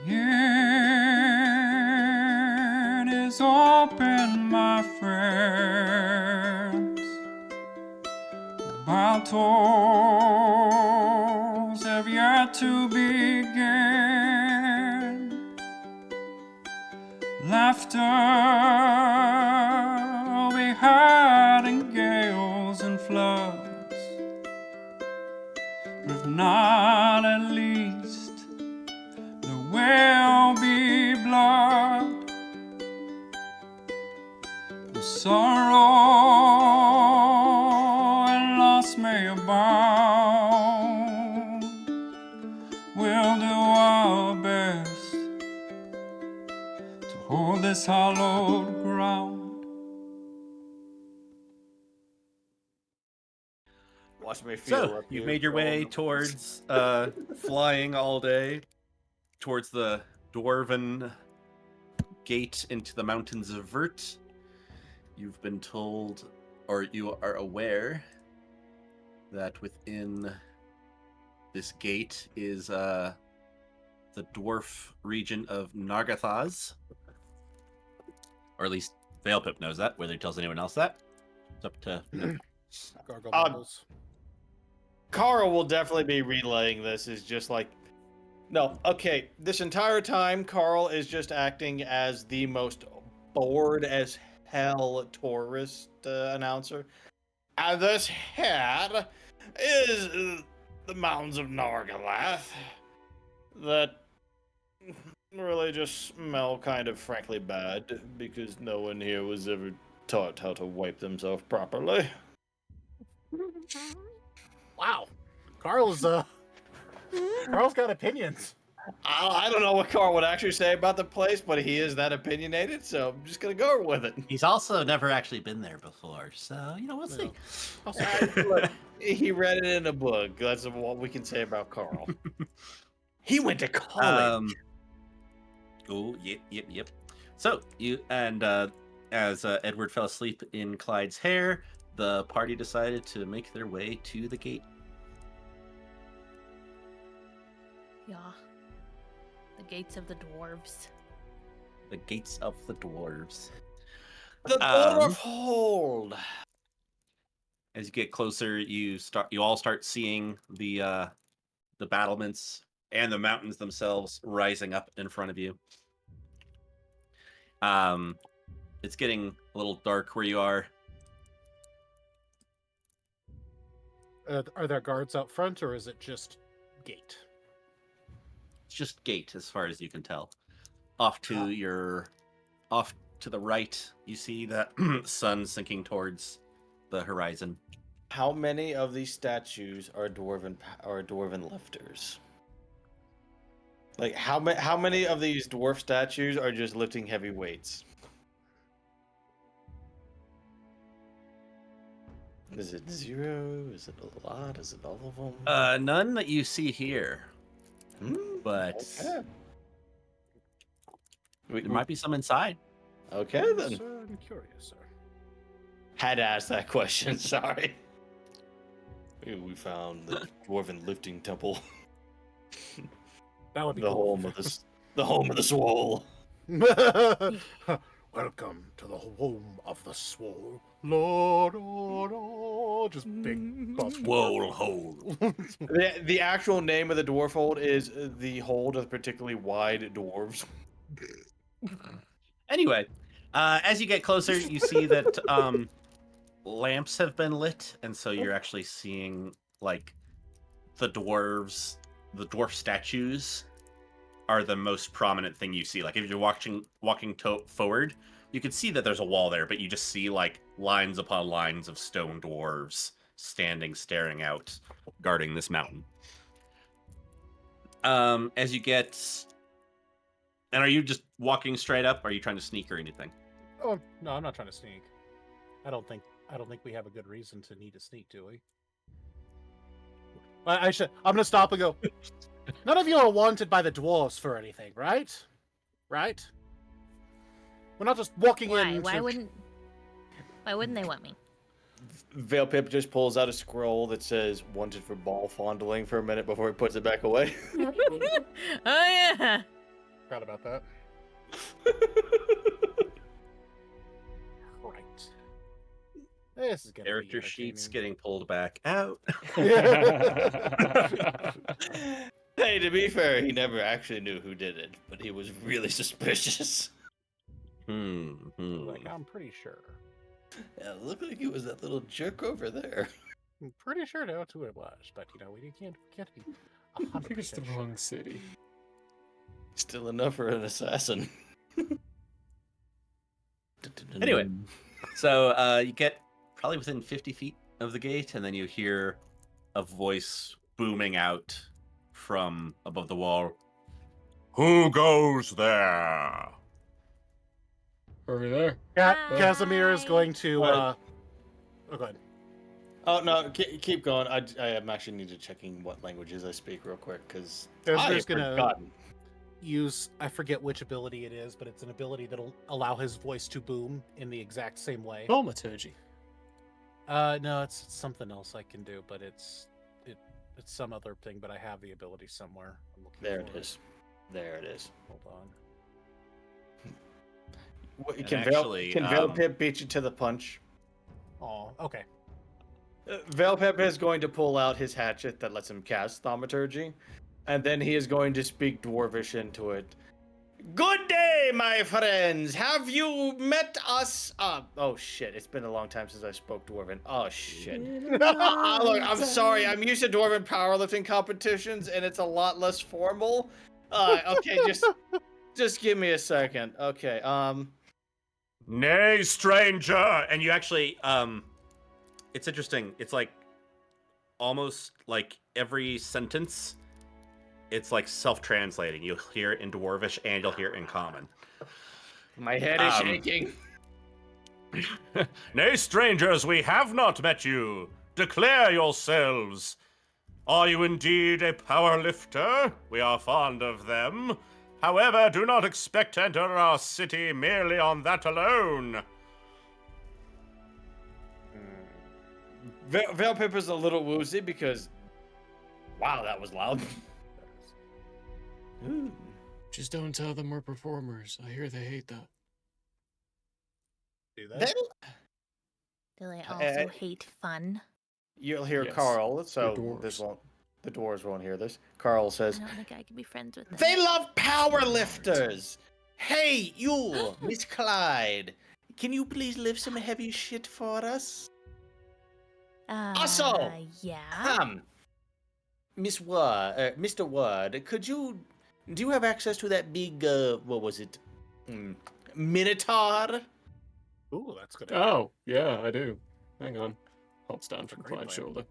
It is open, my friends. Battles have yet to begin. Laughter we had in gales and floods, but if not, at least there will be blood. The sorrow and loss may abound. We'll do our best to hold this hallowed ground. Watch me feel So, up you've here made your way towards flying all day towards the dwarven gate into the mountains of Vert. You've been told, or you are aware, that within this gate is the dwarf region of Nargathaz. Or at least Veilpip knows that. Whether he tells anyone else that, it's up to Gargle bubbles. Carl will definitely be relaying this. Is just like, no, okay. This entire time, Carl is just acting as the most bored as hell tourist announcer. And this here is the mountains of Nargalath that really just smell kind of frankly bad because no one here was ever taught how to wipe themselves properly. Wow, Carl's got opinions. I don't know what Carl would actually say about the place, but he is that opinionated, so I'm just gonna go with it. He's also never actually been there before, so we'll see. Look, he read it in a book. That's what we can say about Carl. He went to college. Oh, yep. So you and as Edward fell asleep in Clyde's hair, the party decided to make their way to the gate. Yeah. The gates of the dwarves. The gates of the dwarves. The dwarf hold. As you get closer, you all start seeing the battlements and the mountains themselves rising up in front of you. It's getting a little dark where you are. Are there guards out front, or is it just gate? It's just gate as far as you can tell. Off to the right, you see the sun sinking towards the horizon. How many of these statues are dwarven lifters? Like how many of these dwarf statues are just lifting heavy weights? Is it 0? Is it a lot? Is it all of them? None that you see here. But okay. There might be some inside. Okay, then. I'm curious, sir. Had to ask that question. Sorry. We found the dwarven lifting temple. That would be the cool. home of the swole. Welcome to the home of the swole. Lord, just big swole hole. The actual name of the dwarf hold is the hold of particularly wide dwarves. Anyway, as you get closer, you see that lamps have been lit, and so you're actually seeing like the dwarf statues are the most prominent thing you see. Like if you're walking forward, you can see that there's a wall there, but you just see like lines upon lines of stone dwarves staring out, guarding this mountain. As you get, and are you just walking straight up? Or are you trying to sneak or anything? Oh no, I'm not trying to sneak. I don't think we have a good reason to need to sneak, do we? I'm gonna stop and go. None of you are wanted by the dwarves for anything, right? Right? We're not just walking in. Why wouldn't they want me? Veilpip just pulls out a scroll that says "wanted for ball fondling" for a minute before he puts it back away. Oh yeah. Forgot about that. Right. This is gonna Character be sheets entertaining. getting pulled back out. Hey, to be fair, he never actually knew who did it, but he was really suspicious. Like, I'm pretty sure. Yeah, it looked like he was that little jerk over there. I'm pretty sure that's who it was, but you know, we can't be I think it's the 100% sure. wrong city. Still enough for an assassin. Anyway. So you get probably within 50 feet of the gate, and then you hear a voice booming out from above the wall. Who goes there? Over there. Casimir is going to. What? Oh, go ahead. Oh no, keep going. I am actually need to checking what languages I speak real quick because Casimir's I've gonna forgotten. use, I forget which ability it is, but it's an ability that'll allow his voice to boom in the exact same way. Thaumaturgy. No, it's something else I can do, but it's some other thing. But I have the ability somewhere. I'm looking There for it is. There it is. Hold on. Can actually, Veilpip beat you to the punch? Oh, okay. Veilpip is going to pull out his hatchet that lets him cast Thaumaturgy, and then he is going to speak Dwarvish into it. Good day, my friends! Have you met us? Oh shit, it's been a long time since I spoke Dwarven. Oh shit. Look, I'm sorry, I'm used to Dwarven powerlifting competitions, and it's a lot less formal. Okay, just give me a second. Okay, Nay, stranger! And you actually, it's interesting. It's like almost like every sentence, it's like self-translating. You'll hear it in Dwarvish and you'll hear it in Common. my head is shaking. Nay, strangers, we have not met you. Declare yourselves. Are you indeed a power lifter? We are fond of them. However, do not expect to enter our city merely on that alone. Veilpip is a little woozy because, wow, that was loud. Just don't tell them we're performers. I hear they hate that. Do that. Then Do they also hate fun? you'll hear Yes, Carl, they're so dwarves. the dwarves won't hear this. Carl I says, don't think I could be friends with them. they love power lifters. Hey, you, Miss Clyde, can you please lift some heavy shit for us? Also, Yeah. Miss Ward, Mr. Ward, do you have access to that big, what was it, Minotaur? Ooh, that's good. Oh, yeah, I do. Hang on. Hops down from great Clyde's plan. shoulder.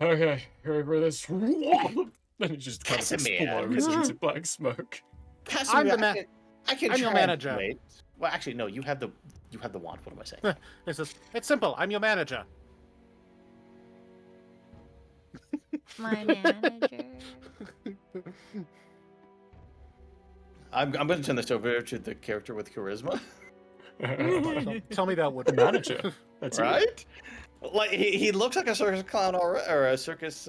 Okay, ready for this? Then it just kind of Casimir. explodes into black smoke. Casimir, I'm the I can I'm your manager. translate. Well, actually, no. You have the wand. What am I saying? It's simple. I'm your manager. My manager. I'm going to turn this over to the character with charisma, Tell me that would Manager. That's it. right? Like he looks like a circus clown or a circus.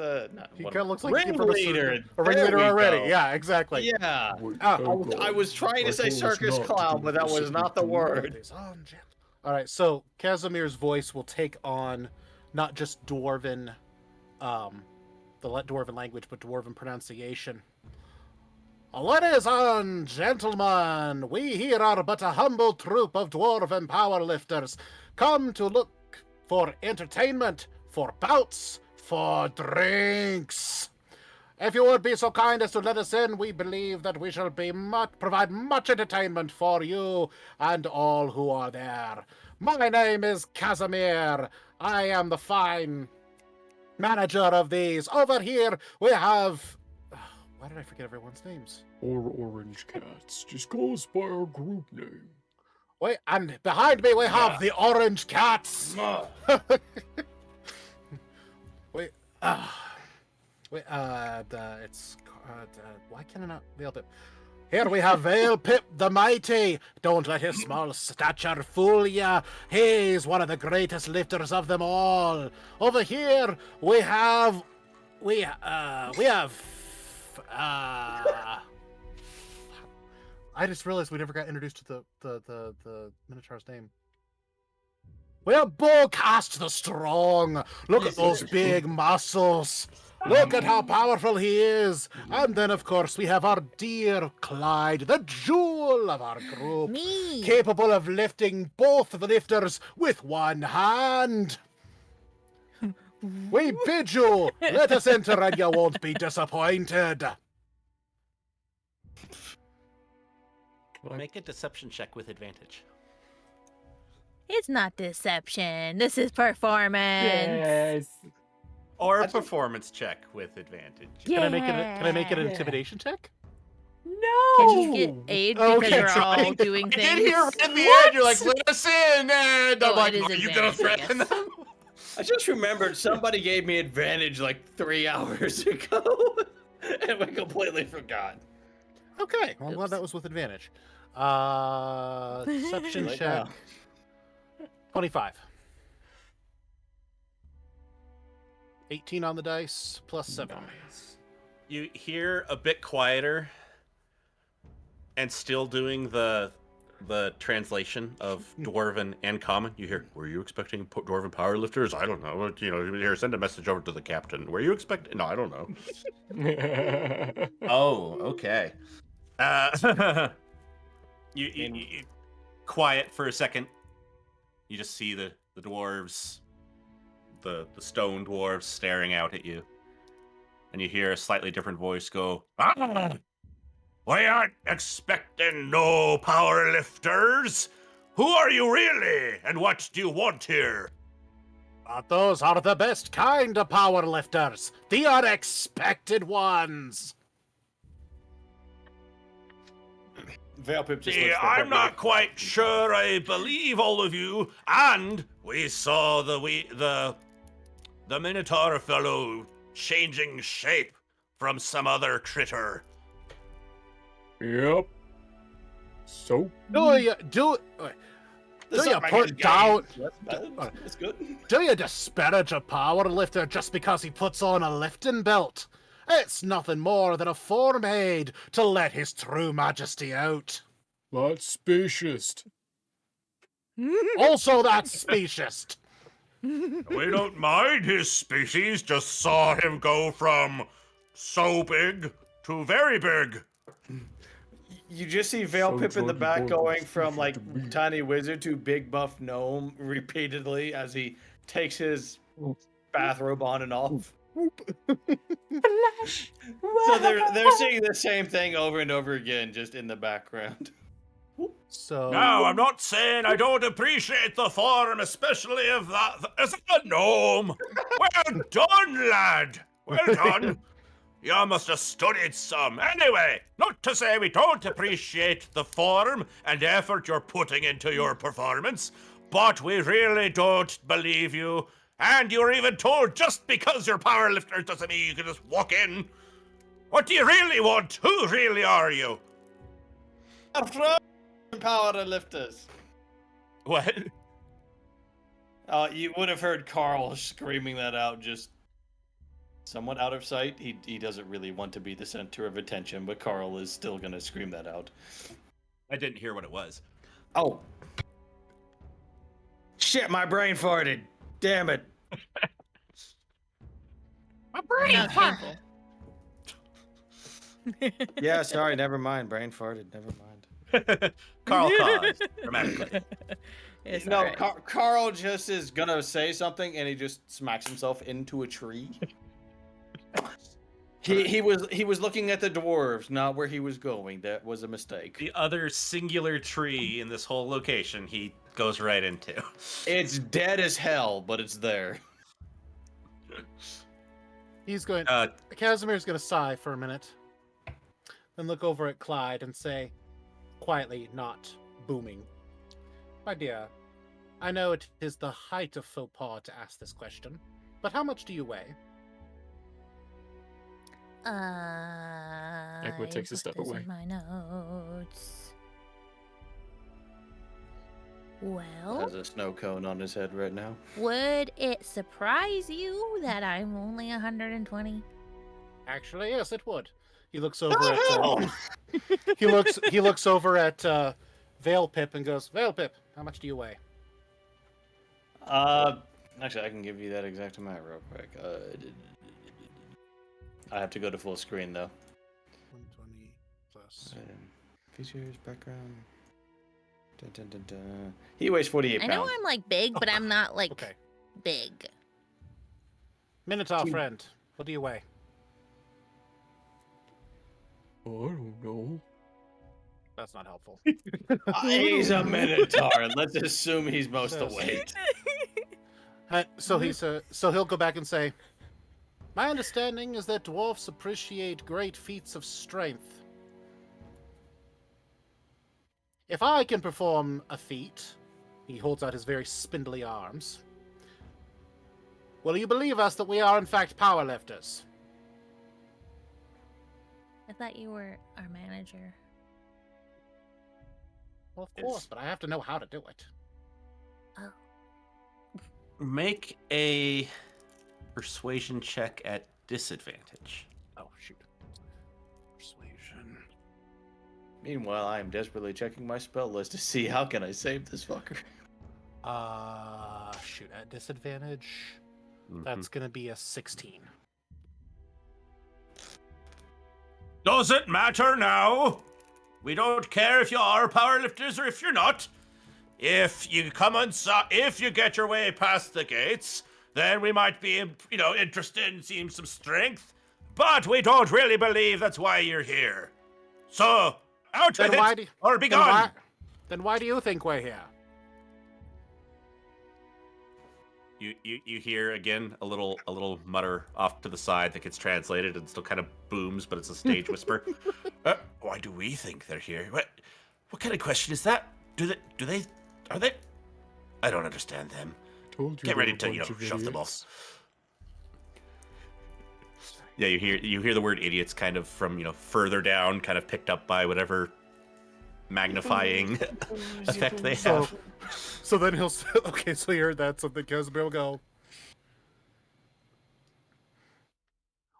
He kind of looks like he's from ringleader. a ringleader There we already. go. Yeah, exactly. Yeah. Oh, I was trying to say circus clown, but that was not the word. All right, so Casimir's voice will take on not just Dwarven, the Dwarven language, but Dwarven pronunciation. Ladies and gentlemen, we here are but a humble troop of Dwarven powerlifters, come to look for entertainment, for bouts, for drinks. If you would be so kind as to let us in, we believe that we shall be provide much entertainment for you and all who are there. My name is Casimir. I am the fine manager of these. Over here, we have... Why did I forget everyone's names? Or orange cats. Just call us by our group name. Wait, and behind me we have the Orange Cats. Wait, it's why can I not Veilpip? Here we have Veilpip the Mighty. Don't let his small stature fool ya. He's one of the greatest lifters of them all. Over here we have I just realized we never got introduced to the Minotaur's name. We're Bullcast the Strong. Look at those big muscles. Look at how powerful he is. And then, of course, we have our dear Clyde, the jewel of our group. Me. Capable of lifting both the lifters with one hand. We bid you, let us enter and you won't be disappointed. Make a deception check with advantage. It's not deception. This is performance. Yes. Or a performance check with advantage. Yeah. Can I make it an intimidation check? No. Can you get aid because Okay, you're all sorry. doing I things? did hear right at the end, you're like, let us in, and I'm Oh, like, it is are you gonna advantage, I threaten guess. them? I just remembered somebody gave me advantage like 3 hours ago, and we completely forgot. Okay, well, I'm glad Oops. that was with advantage. Deception Right check. now. 25. 18 on the dice, plus 7. You hear a bit quieter, and still doing the translation of Dwarven and Common. You hear, were you expecting Dwarven powerlifters? I don't know. You know, here, send a message over to the captain. Were you expecting? No, I don't know. Oh, okay. You quiet for a second. You just see the dwarves, the stone dwarves staring out at you. And you hear a slightly different voice go, we aren't expecting no power lifters. Who are you really? And what do you want here? But those are the best kind of power lifters, the unexpected ones. Veilpip just See, looks I'm perfectly- not quite sure I believe all of you. And we saw the Minotaur fellow changing shape from some other critter. Yep. So. Do you do This Do you is my put good down- game. That's good. do you disparage a power lifter just because he puts on a lifting belt? It's nothing more than a form aid to let his true majesty out. That's specious. Also, that's specious. We don't mind his species, just saw him go from so big to very big. You just see Veilpip in the Georgie back Boy going was from specious like to me. tiny wizard to big buff gnome repeatedly as he takes his bathrobe on and off. Flash. So they're seeing the same thing over and over again, just in the background. So Now, I'm not saying I don't appreciate the form, especially of that as a gnome. Well done, lad. Well done. You must have studied some. Anyway, not to say we don't appreciate the form and effort you're putting into your performance, but we really don't believe you. And you're even told just because you're powerlifters doesn't mean you can just walk in. What do you really want? Who really are you? Power lifters. What? You would have heard Carl screaming that out, just somewhat out of sight. He doesn't really want to be the center of attention, but Carl is still gonna scream that out. I didn't hear what it was. Oh. Shit, my brain farted. Damn it. My brain painful. Yeah, sorry, never mind. Brain farted, never mind. Carl caused dramatically. It's No, alright. Carl just is gonna say something and he just smacks himself into a tree. He was looking at the dwarves, not where he was going. That was a mistake. The other singular tree in this whole location he goes right into. It's dead as hell, but it's there. he's going. Casimir's going to sigh for a minute, then look over at Clyde and say, quietly, not booming, "My dear, I know it is the height of faux pas to ask this question, but how much do you weigh?" Aqua takes a put step this away. In my notes. Well, Has a snow cone on his head right now. would it surprise you that I'm only 120? Actually, yes, it would. He looks over at Oh, he looks over at Veil Pip and goes, Veil Pip, how much do you weigh? actually, I can give you that exact amount real quick. I have to go to full screen though. 120 plus. Features, background. Dun, dun, dun, dun. He weighs 48 I pounds. know I'm like big, but I'm not like Okay. big. Minotaur friend, what do you weigh? I don't know. That's not helpful. He's a minotaur. Let's assume he's most Says- weight. So he'll go back and say, my understanding is that dwarfs appreciate great feats of strength. If I can perform a feat, he holds out his very spindly arms, will you believe us that we are in fact powerlifters? I thought you were our manager. Well, of course, but I have to know how to do it. Oh. Make a persuasion check at disadvantage. Oh, shoot. Persuasion. Meanwhile, I am desperately checking my spell list to see how can I save this fucker. Shoot, at disadvantage, that's gonna be a 16. Does it matter now? We don't care if you are powerlifters or if you're not. If you come inside, if you get your way past the gates, then we might be, interested in seeing some strength. But we don't really believe that's why you're here. So, out with it, or be gone. Then why do you think we're here? You hear again a little mutter off to the side that gets translated and still kind of booms, but it's a stage whisper. Why do we think they're here? What kind of question is that? Are they? I don't understand them. Told you Get ready they were to a bunch of shove them idiots. off. Yeah, you hear the word idiots kind of from further down, kind of picked up by whatever magnifying effect they have. So then he'll say, okay, so you heard that, so then Casimir will go,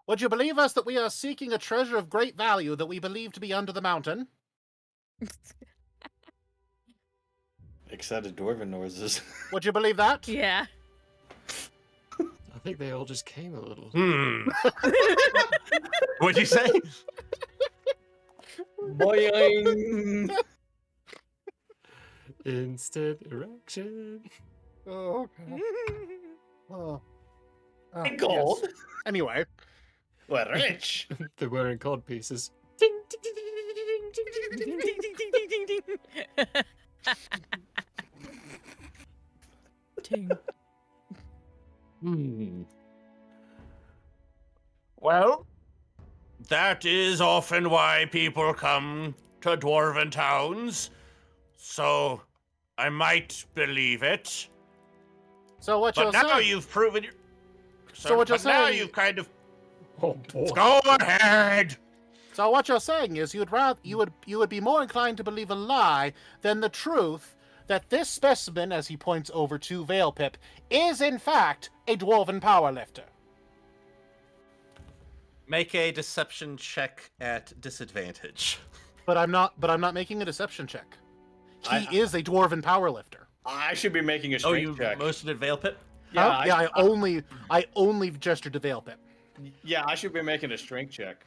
would you believe us that we are seeking a treasure of great value that we believe to be under the mountain? Excited dwarven noises. Would you believe that? Yeah. I think they all just came a little. What'd you say? Boing! Instant erection. Oh, okay. Oh. Gold. Yes. Anyway. We're rich. They're wearing cod pieces. Ting. Well, that is often why people come to dwarven towns. So, I might believe it. So what But you're now saying? you've proven your... So what you're but now saying- you've kind of... Oh boy. Go ahead! So what you're saying is you would be more inclined to believe a lie than the truth that this specimen, as he points over to Veilpip, is in fact a dwarven powerlifter. Make a deception check at disadvantage. But I'm not making a deception check. He is a dwarven powerlifter. I should be making a Oh, strength you check. motioned at Veilpip? Yeah, Huh? Yeah, I only gestured to Veilpip. Yeah, I should be making a strength check.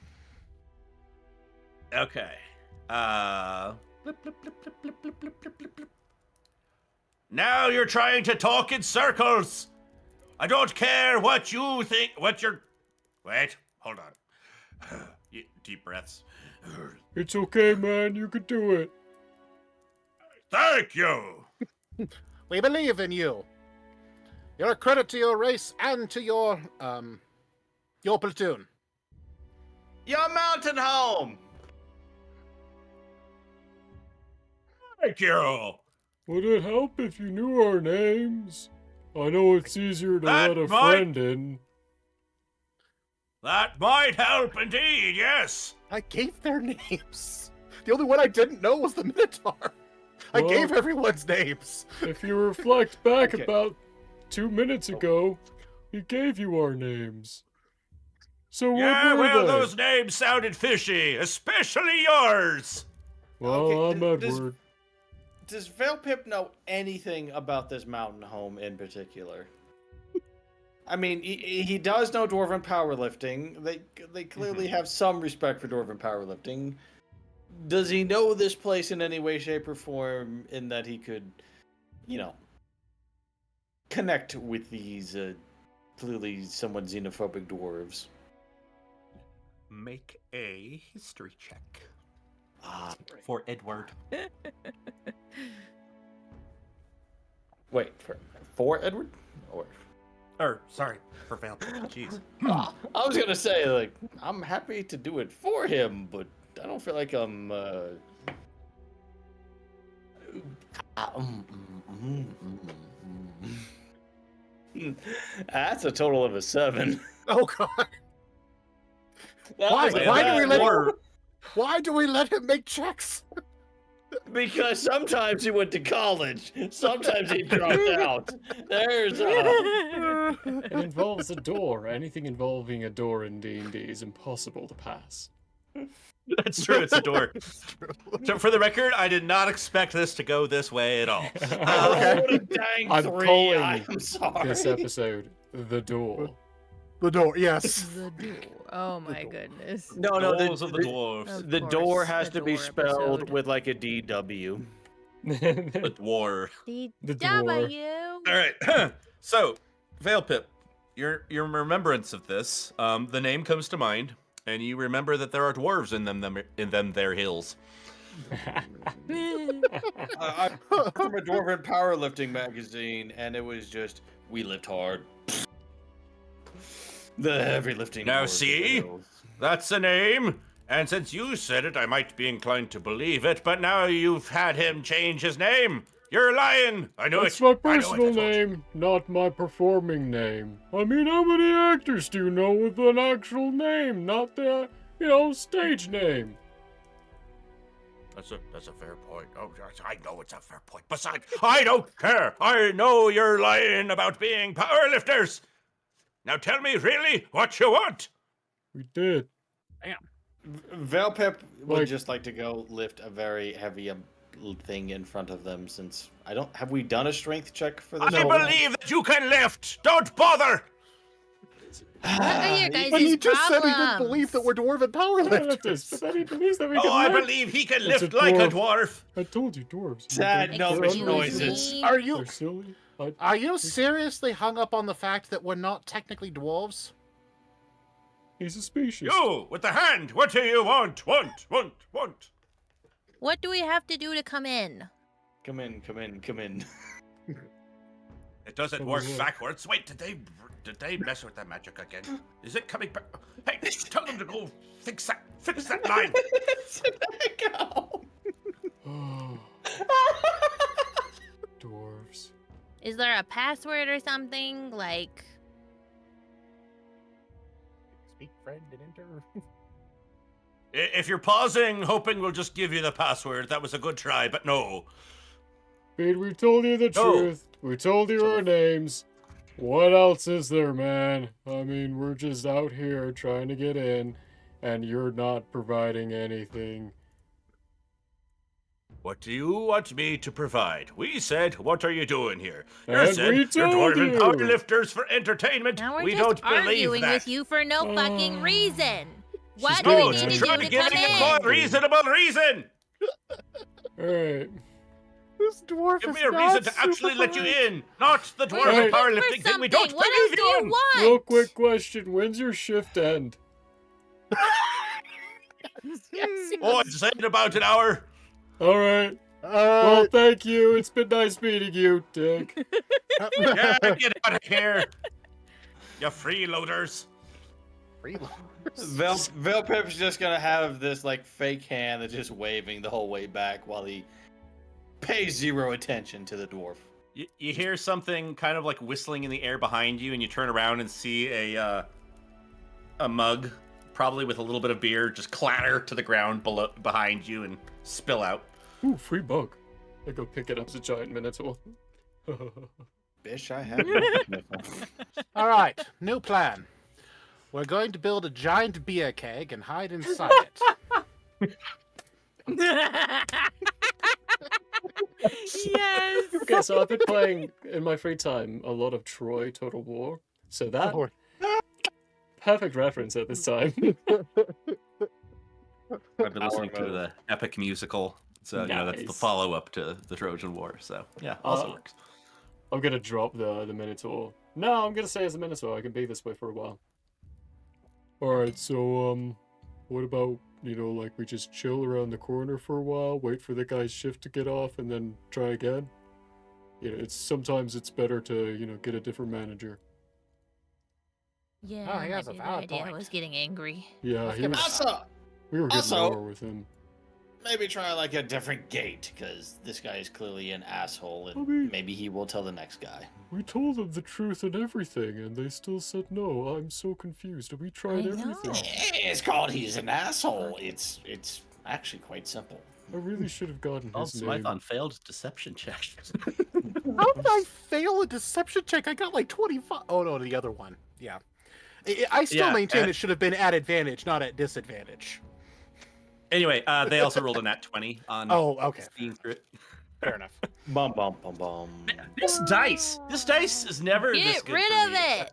Okay. Blip, blip, blip, blip, blip, blip, blip, blip, blip, blip. Now you're trying to talk in circles. I don't care what you think, Wait, hold on. Deep breaths. It's okay, man. You could do it. Thank you. We believe in you. You're a credit to your race and to your platoon. Your mountain home! Thank you. Would it help if you knew our names? I know it's easier to That let a might- friend in. That might help indeed, yes. I gave their names. The only one I didn't know was the Minotaur. I Well- gave everyone's names. If you reflect back Okay. about 2 minutes ago, we gave you our names. So what Yeah, were well, they? those names sounded fishy, especially yours. Well, Okay, I'm Edward. Does Veilpip know anything about this mountain home in particular? I mean, he does know dwarven powerlifting. They clearly have some respect for dwarven powerlifting. Does he know this place in any way, shape, or form? In that he could, connect with these clearly somewhat xenophobic dwarves. Make a history check Ah, for Edward. wait for Edward Or sorry, for Val. Jeez. I was gonna say, like, I'm happy to do it for him, but I don't feel like I'm. That's a total of a 7. Oh God! That Why? was a Why do bad we let roll. him? Why do we let him make checks? Because sometimes he went to college, sometimes he dropped out. There's It involves a door. Anything involving a door in D&D is impossible to pass. That's true, it's a door. So for the record, I did not expect this to go this way at all. I rolled a dang I'm 3. calling I'm sorry. this episode The Door. The door. Yes. The door. Oh my goodness. No, Doors of the dwarves. Of The course, door has the to be door spelled episode. with like a DW. The dwarf. The The door. W. All right. So, Veilpip, your remembrance of this, the name comes to mind, and you remember that there are dwarves in them their hills. I'm from a dwarven powerlifting magazine, and it was just, we lift hard. The heavy lifting. Now dwarves see? of the hills. That's a name, and since you said it, I might be inclined to believe it, but now you've had him change his name. You're lying. I knew That's it. my I knew it, I personal told you. name, not my performing name. I mean, how many actors do you know with an actual name, not the, stage name? That's a fair point. Oh, yes, I know it's a fair point. Besides, I don't care. I know you're lying about being powerlifters. Now tell me really what you want. We did. Veilpip would Like- just like to go lift a very heavy thing in front of them, since have we done a strength check for this? I believe that you can lift. Don't bother. What are your guys' But he just said he didn't problems? believe that we're dwarven Powerlifters, powerlifters. but then he believes that we Oh, can I lift. believe he can It's a lift like a dwarf. dwarf. I told you, dwarves. Sad They're gnomish Excuse noises. me? Are you They're silly. are you seriously hung up on the fact that we're not technically dwarves? He's a species. You with the hand. What do you want? Want. What do we have to do to come in? Come in. It doesn't Oh, work yeah. backwards. Wait, did they mess with that magic again? Is it coming back? Hey, tell them to go fix that line. Oh. Dwarves. Is there a password or something? Like, Speak, friend, and enter. If you're pausing, hoping we'll just give you the password, that was a good try, but no. Pete, we told you the No. truth. We told you our names. What else is there, man? I mean, we're just out here trying to get in, and you're not providing anything. What do you want me to provide? We said, what are you doing here? You And said we you're told dwarven you. powerlifters for entertainment. now we're We just don't believe arguing that. with you for no fucking reason. What do good, we No, need man. to try do to giving come it for a in? reasonable reason. Alright. This dwarf Give is me a not reason to actually super let you polite. in, not the We're dwarven Right. looking for powerlifting thing we don't something. What else believe do you you in. want? Real quick question. When's your shift end? Oh, I'd say in about an hour. Alright. Well, thank you. It's been nice meeting you, Dick. Yeah, get out of here. You freeloaders. Veilpip's just gonna have this like fake hand that's just waving the whole way back while he pays zero attention to the dwarf. You hear something kind of like whistling in the air behind you, and you turn around and see a mug, probably with a little bit of beer, just clatter to the ground behind you and spill out. Ooh, free bug. I go pick it up. It's a giant minotaur. Bish, I have. All right, new plan. We're going to build a giant beer keg and hide inside it. Yes. Okay, so I've been playing in my free time a lot of Troy Total War. So that Or- perfect reference at this time. I've been listening to the epic musical, so you know that's the Nice. follow-up to the Trojan War. So yeah, also Uh, works. I'm gonna drop the Minotaur. No, I'm gonna say as a Minotaur. I can be this way for a while. Alright, so what about, like we just chill around the corner for a while, wait for the guy's shift to get off, and then try again? Sometimes it's better to, get a different manager. Yeah, Oh, he that has might a be the valid idea. I point. was getting angry. Yeah, Let's give it a shot. we were getting Also- lower with him. Maybe try like a different gate, because this guy is clearly an asshole, and Okay. maybe he will tell the next guy. We told them the truth and everything, and they still said no. I'm so confused. We tried I know. everything. It's called he's an asshole. It's actually quite simple. I really should have gotten Oh, his name. Smython failed deception check. How did I fail a deception check? I got like 25. Oh no, the other one. Yeah. I still Yeah, maintain it should have been at advantage, not at disadvantage. Anyway, they also rolled a nat 20 on Oh, okay. seeing through it. Fair enough. Bum bum bum bum. This dice is never this Get good rid for of me. it.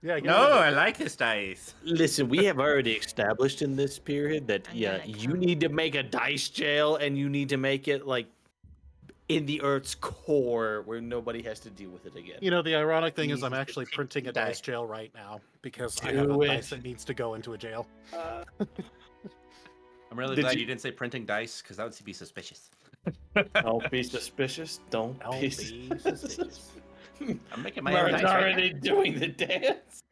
Yeah. No, I like this dice. Listen, we have already established in this period that I'm yeah, gonna you come. need to make a dice jail, and you need to make it like in the Earth's core where nobody has to deal with it again. You know, the ironic thing is I'm Jesus, actually it's printing a die. dice jail right now because I Do have a it. dice that needs to go into a jail. I'm really Did glad you- you didn't say printing dice because that would be suspicious. Don't be suspicious. Don't Don't be be suspicious. I'm making my own Martin's dice right already doing the dance.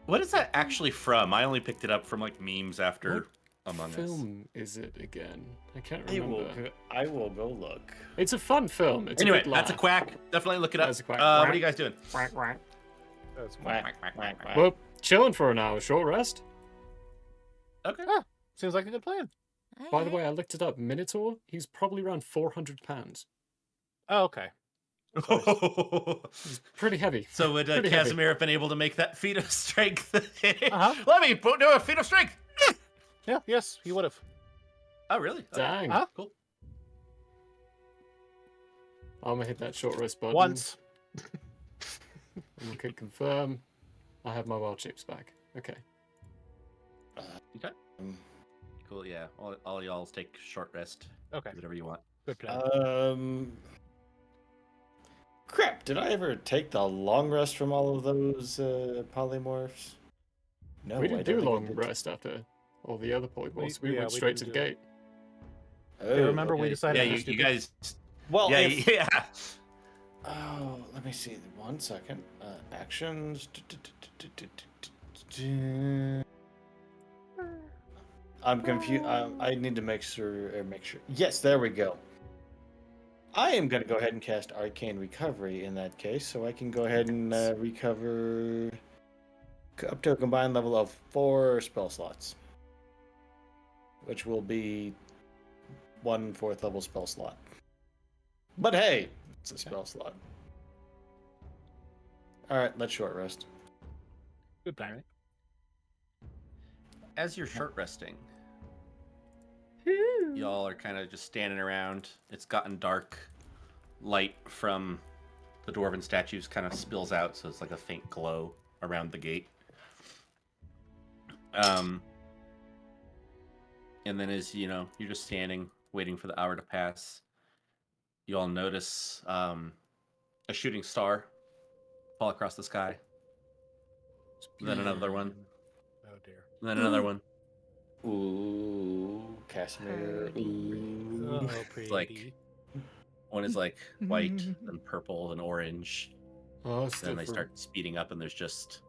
What is that actually from? I only picked it up from like memes after Among Us. film is it again? I can't I will. remember. I will go look. It's a fun film. It's Anyway, a good that's a laugh. quack. Definitely look it up. That's a quack. What are you guys doing? Quack, quack. That's Quack, quack, quack, quack. Well, chilling for an hour. Short rest. Okay. Seems like a good plan. By the way, I looked it up. Minotaur, he's probably around 400 pounds. Oh, okay. He's pretty heavy. So would Pretty heavy. Casimir have been able to make that feat of strength? Uh-huh. Let me do a feat of strength. Yeah, yes, he would have. Oh, really? Okay. Dang. Huh? Cool. I'm gonna hit that short rest button. Once. I'm gonna click confirm. I have my wild shapes back. Okay. Okay. Cool. Yeah. All y'all take short rest. Okay, Whatever you want. good plan. Crap! Did I ever take the long rest from all of those polymorphs? No, we I didn't don't do think I long did. rest after all the other polymorphs. We yeah, went we straight to the didn't do gate. Oh, Yeah, remember we okay. decided Yeah, to you, do stupid. guys. Well, Yeah, if- yeah. Oh, let me see. 1 second. Actions. I'm confused. I need to make sure. Yes, there we go. I am going to go ahead and cast Arcane Recovery in that case, so I can go ahead and recover up to a combined level of 4 spell slots, which will be 1 4th level spell slot. But hey, it's a spell slot. All right, let's short rest. Good plan. As you're short resting, y'all are kind of just standing around. It's gotten dark. Light from the dwarven statues kind of spills out, so it's like a faint glow around the gate. And then as you're just standing, waiting for the hour to pass, you all notice a shooting star fall across the sky. Then another one. Oh dear. Then another one. Ooh, Casimir. Ooh. Oh, It's pretty. like one is like white, then purple, then orange. Oh, Then still they for- start speeding up, and there's just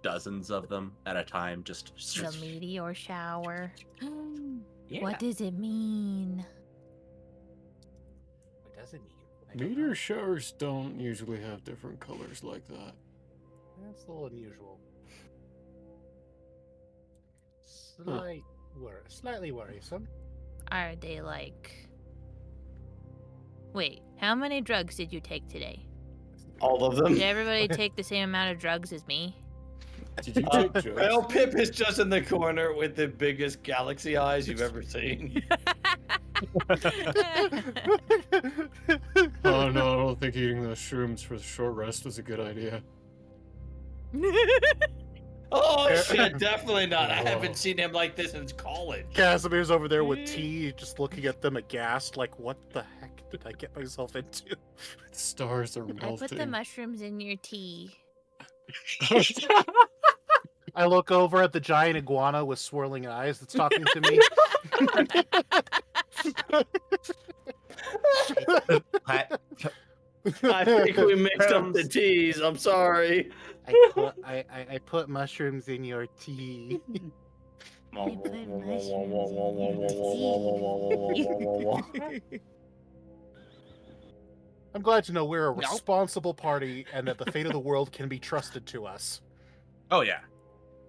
dozens of them at a time. Just The meteor shower. Yeah. What does it mean? What does it mean? I don't Meteor know. showers don't usually have different colors like that. That's a little unusual. Slightly worrisome. Are they like... Wait, how many drugs did you take today? All of them. Did everybody take the same amount of drugs as me? Did you take jokes? Well, Pip is just in the corner with the biggest galaxy eyes you've ever seen. Oh no, I don't think eating those shrooms for the short rest was a good idea. Oh shit, definitely not. I Whoa. haven't seen him like this since college. Casimir's over there with tea, just looking at them aghast, like, what the heck did I get myself into? The stars are I melting. put the mushrooms in your tea. I look over at the giant iguana with swirling eyes that's talking to me. I think we mixed up the teas. I'm sorry. I put mushrooms in your tea. I put mushrooms in your tea. I'm glad to know we're a responsible party and that the fate of the world can be trusted to us. Oh yeah,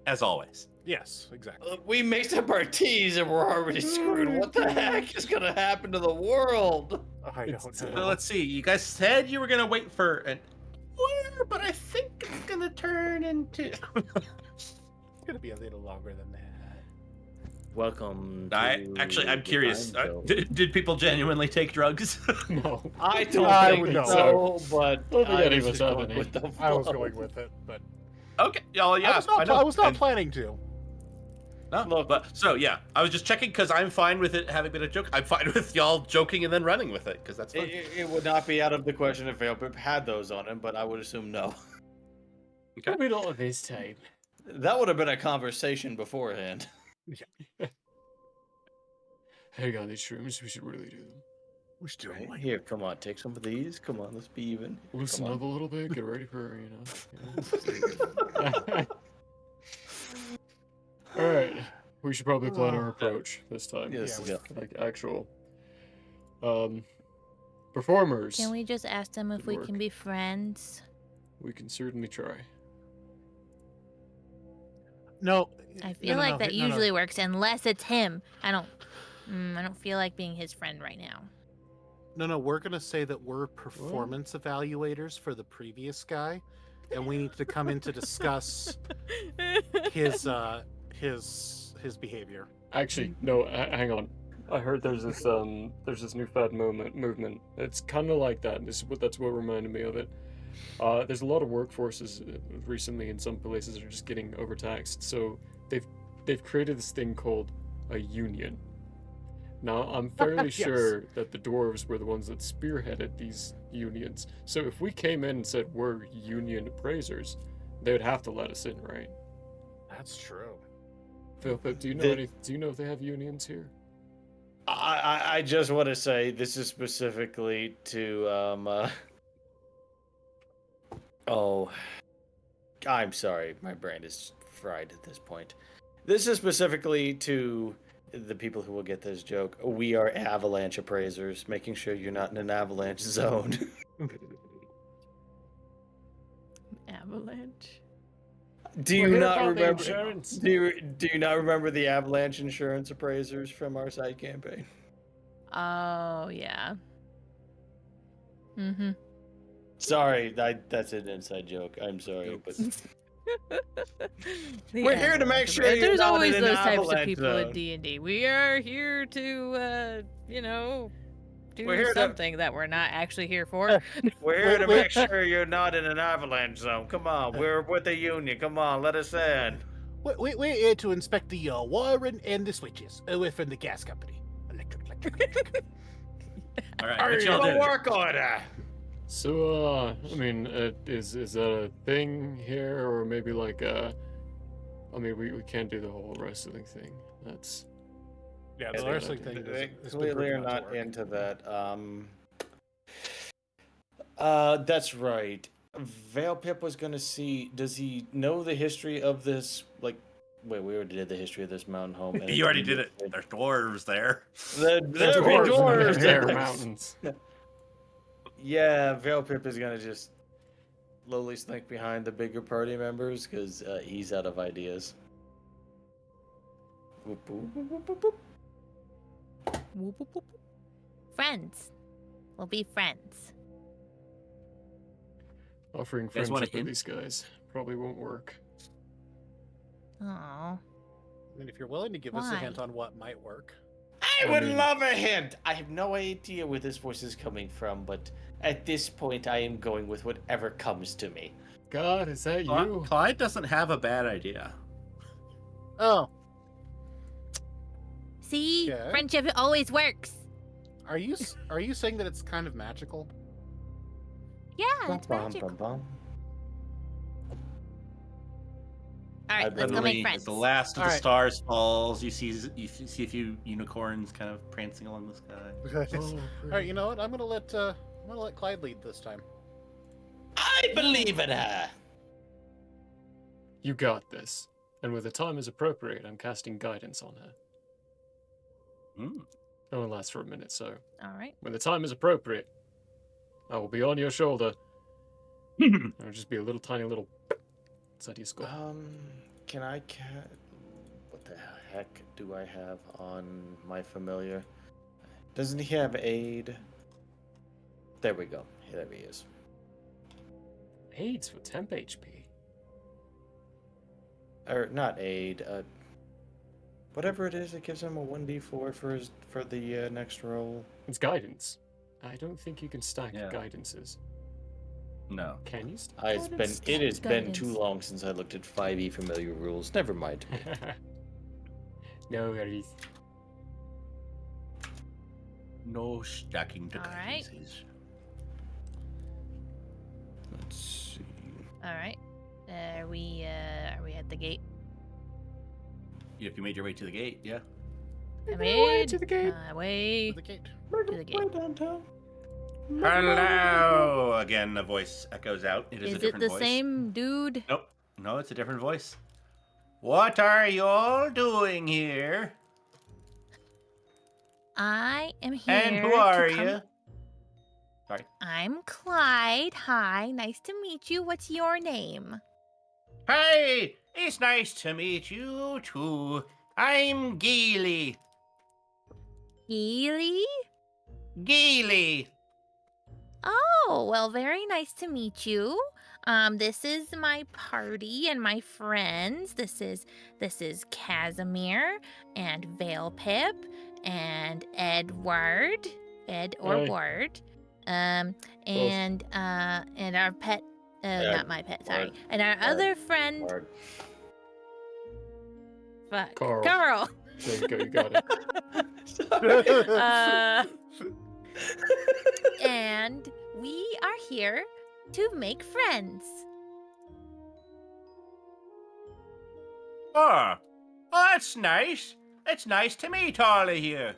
as always. Yes, exactly. We mixed up our teas and we're already screwed. What the heck is gonna happen to the world? I It's- don't So know. let's see. You guys said you were gonna wait for an hour, but I think it's gonna turn into. It's gonna be a little longer than that. Welcome. I'm the curious. time zone. Did people genuinely take drugs? No. I don't I think would know. so, but I don't think I any was of us just have going any. with the I was flow. going with it, but Okay. Oh yeah. I was not And- planning to. No, Look. but so yeah, I was just checking because I'm fine with it having been a joke. I'm fine with y'all joking and then running with it because that's fun. It would not be out of the question if Veilpip had those on him, but I would assume no. Okay. Probably not at this time. That would have been a conversation beforehand. Hang on, these shrooms, we should really do them. We should do it. Here, come on, take some of these. Come on, let's be even. Loosen Come on. up a little bit, get ready for, Alright, we should probably plan our approach this time. Yes, Yeah, yeah. Like actual performers. Can we just ask them if Good we work. can be friends? We can certainly try. No. I feel like that usually works unless it's him. I don't feel like being his friend right now. No, we're gonna say that we're performance evaluators for the previous guy, and we need to come in to discuss his behavior. Actually, no, hang on. I heard there's this new fad movement. It's kind of like that. That's what reminded me of it. There's a lot of workforces recently in some places that are just getting overtaxed. So they've created this thing called a union. Now I'm fairly Yes. sure that the dwarves were the ones that spearheaded these unions. So if we came in and said we're union appraisers, they would have to let us in, right? That's true. Philip, do you know The- do you know if they have unions here? I just want to say this is specifically to oh, I'm sorry, my brain is fried at this point. This is specifically to the people who will get this joke. We are avalanche appraisers, making sure you're not in an avalanche zone. Avalanche. Do We're you here not about the remember? insurance. Do you not remember the avalanche insurance appraisers from our side campaign? Oh yeah. Mm-hmm. Sorry, that's an inside joke. I'm sorry, but The We're here to avalanche make sure appraisal. you're There's not always in an those types of avalanche people zone. in D&D. We are here to, do We're here to- something that we're not actually here for. we're here to Wait. make sure you're not in an avalanche zone. Come on, we're with the union. Come on, let us in. We're here to inspect the wiring and the switches from the gas company. Electric. All right, Are what you y'all gonna doing? work order? So, I mean, is that a thing here, or maybe like I mean, we can't do the whole wrestling thing. That's Yeah, Yeah, the they wrestling don't- thing They has been clearly are proven not to not work. into that. That's right. Veil Pip was gonna see. Does he know the history of this? Like, wait, we already did the history of this mountain home. and You already did it. There's dwarves there. There be dwarves in dwarves. the air mountains. Yeah, Veil Pip is gonna just slowly slink behind the bigger party members because he's out of ideas. Whoop, whoop, whoop, whoop, whoop, whoop. Whoop, whoop, whoop. Friends. We'll be friends. Offering guys want a friendship with hint? these guys probably won't work. Oh. I mean, if you're willing to give us a hint Why? on what might work. I I would mean- love a hint. I have no idea where this voice is coming from, but at this point, I am going with whatever comes to me. God, is that you? Clyde doesn't have a bad idea. Oh, See? Okay. Friendship always works. are you saying that it's kind of magical? Yeah, it's magic. All right, let's go Suddenly, make as friends. the last of the Alright. stars falls, you see a few unicorns kind of prancing along the sky. Oh, All right, you know what? I'm gonna let Clyde lead this time. I believe in her. You got this. And when the time is appropriate, I'm casting guidance on her. Hmm. It only lasts for a minute, so All right. when the time is appropriate, I will be on your shoulder. Hmm. It'll just be a little tiny little inside your skull. Can I what the heck do I have on my familiar? Doesn't he have aid? There we go. There he is. AIDS for temp HP. Or not aid. Whatever it is, it gives him a 1d4 for the next roll. It's guidance. I don't think you can stack Yeah. guidances. No. Can you stack It has guidance? been too Guidance. long since I looked at 5e familiar rules. Never mind. No worries. No stacking to Alright. guidances. Let's see. All right. Are we at the gate? If you made your way to the gate, yeah. I way to the gate. Way To the gate. to the gate. downtown. Hello! Again, a voice echoes out. It is a Is it different the voice. same dude? Nope. No, it's a different voice. What are you all doing here? I am here. And who to are come- you? Sorry. I'm Clyde. Hi, nice to meet you. What's your name? Hey, it's nice to meet you too. I'm Geely. Healy? Geely. Oh, well, very nice to meet you. This is my party and my friends. This is Casimir and Veil Pip and Edward, Ed or Hey. Ward, and our pet, not my pet, sorry, Ward. and our other friend, Ward. fuck, Carl. Carl. There you go, you got it. And we are here to make friends. Oh, that's nice. It's nice to meet all of you.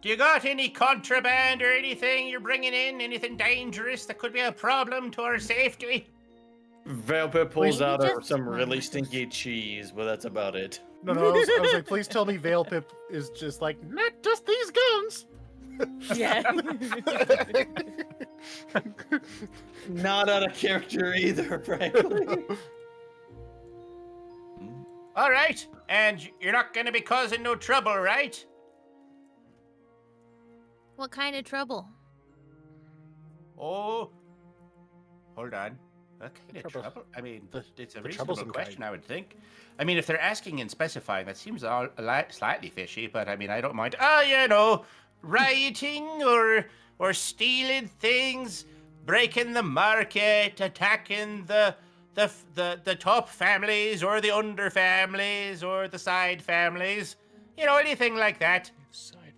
Do you got any contraband or anything you're bringing in? Anything dangerous that could be a problem to our safety? Velpet pulls Maybe out just some really one. stinky cheese, but that's about it. No, I was like, please tell me Veil Pip is just like, not just these guns. Yeah. Not out of character either, frankly. All right, and you're not going to be causing no trouble, right? What kind of trouble? Oh, hold on. What kind of Trouble. trouble? I mean, it's a the reasonable troublesome question, kind. I would think. I mean, if they're asking and specifying, that seems slightly fishy, but I mean, I don't mind. Rioting or stealing things, breaking the market, attacking the top families or the under families or the side families. Anything like that.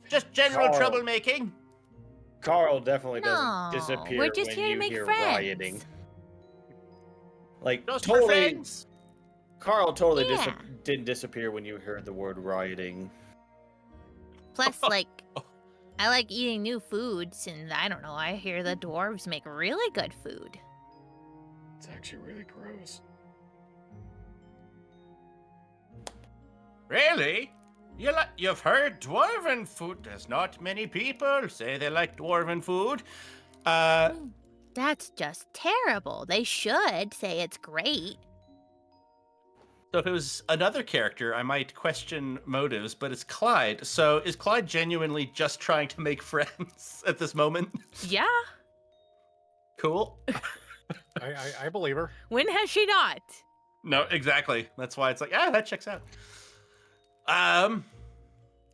Just general Carl. troublemaking. Carl definitely No, doesn't disappear we're just when here to you make hear friends. rioting. Like Just for totally, friends. Carl totally Yeah. didn't disappear when you heard the word rioting. Plus, like, I like eating new foods, and I don't know, I hear the dwarves make really good food. It's actually really gross. Really? You've heard dwarven food? There's not many people say they like dwarven food. That's just terrible. They should say it's great. So if it was another character, I might question motives, but it's Clyde. So is Clyde genuinely just trying to make friends at this moment? Yeah. Cool. I believe her. When has she not? No, exactly. That's why it's like, that checks out.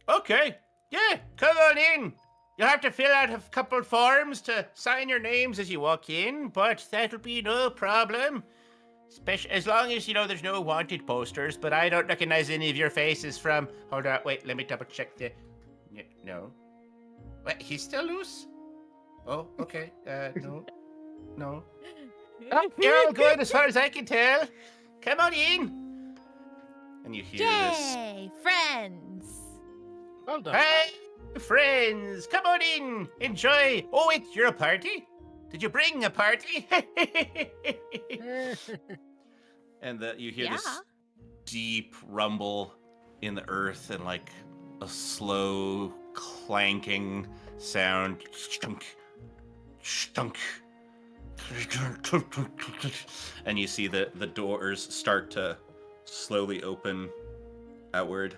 Okay. Yeah, come on in. You'll have to fill out a couple forms to sign your names as you walk in, but that'll be no problem. As long as, there's no wanted posters, but I don't recognize any of your faces from... Hold on, wait, let me double check the... No. Wait, he's still loose? Oh, okay. No. Oh, you're all good as far as I can tell. Come on in. And you hear this. Yay, friends! Well done. Hey, friends, come on in. Enjoy. Oh, wait, you're a party? Did you bring a party? And you hear this Yeah. deep rumble in the earth and like a slow clanking sound. Stunk. Stunk. And you see the doors start to slowly open outward.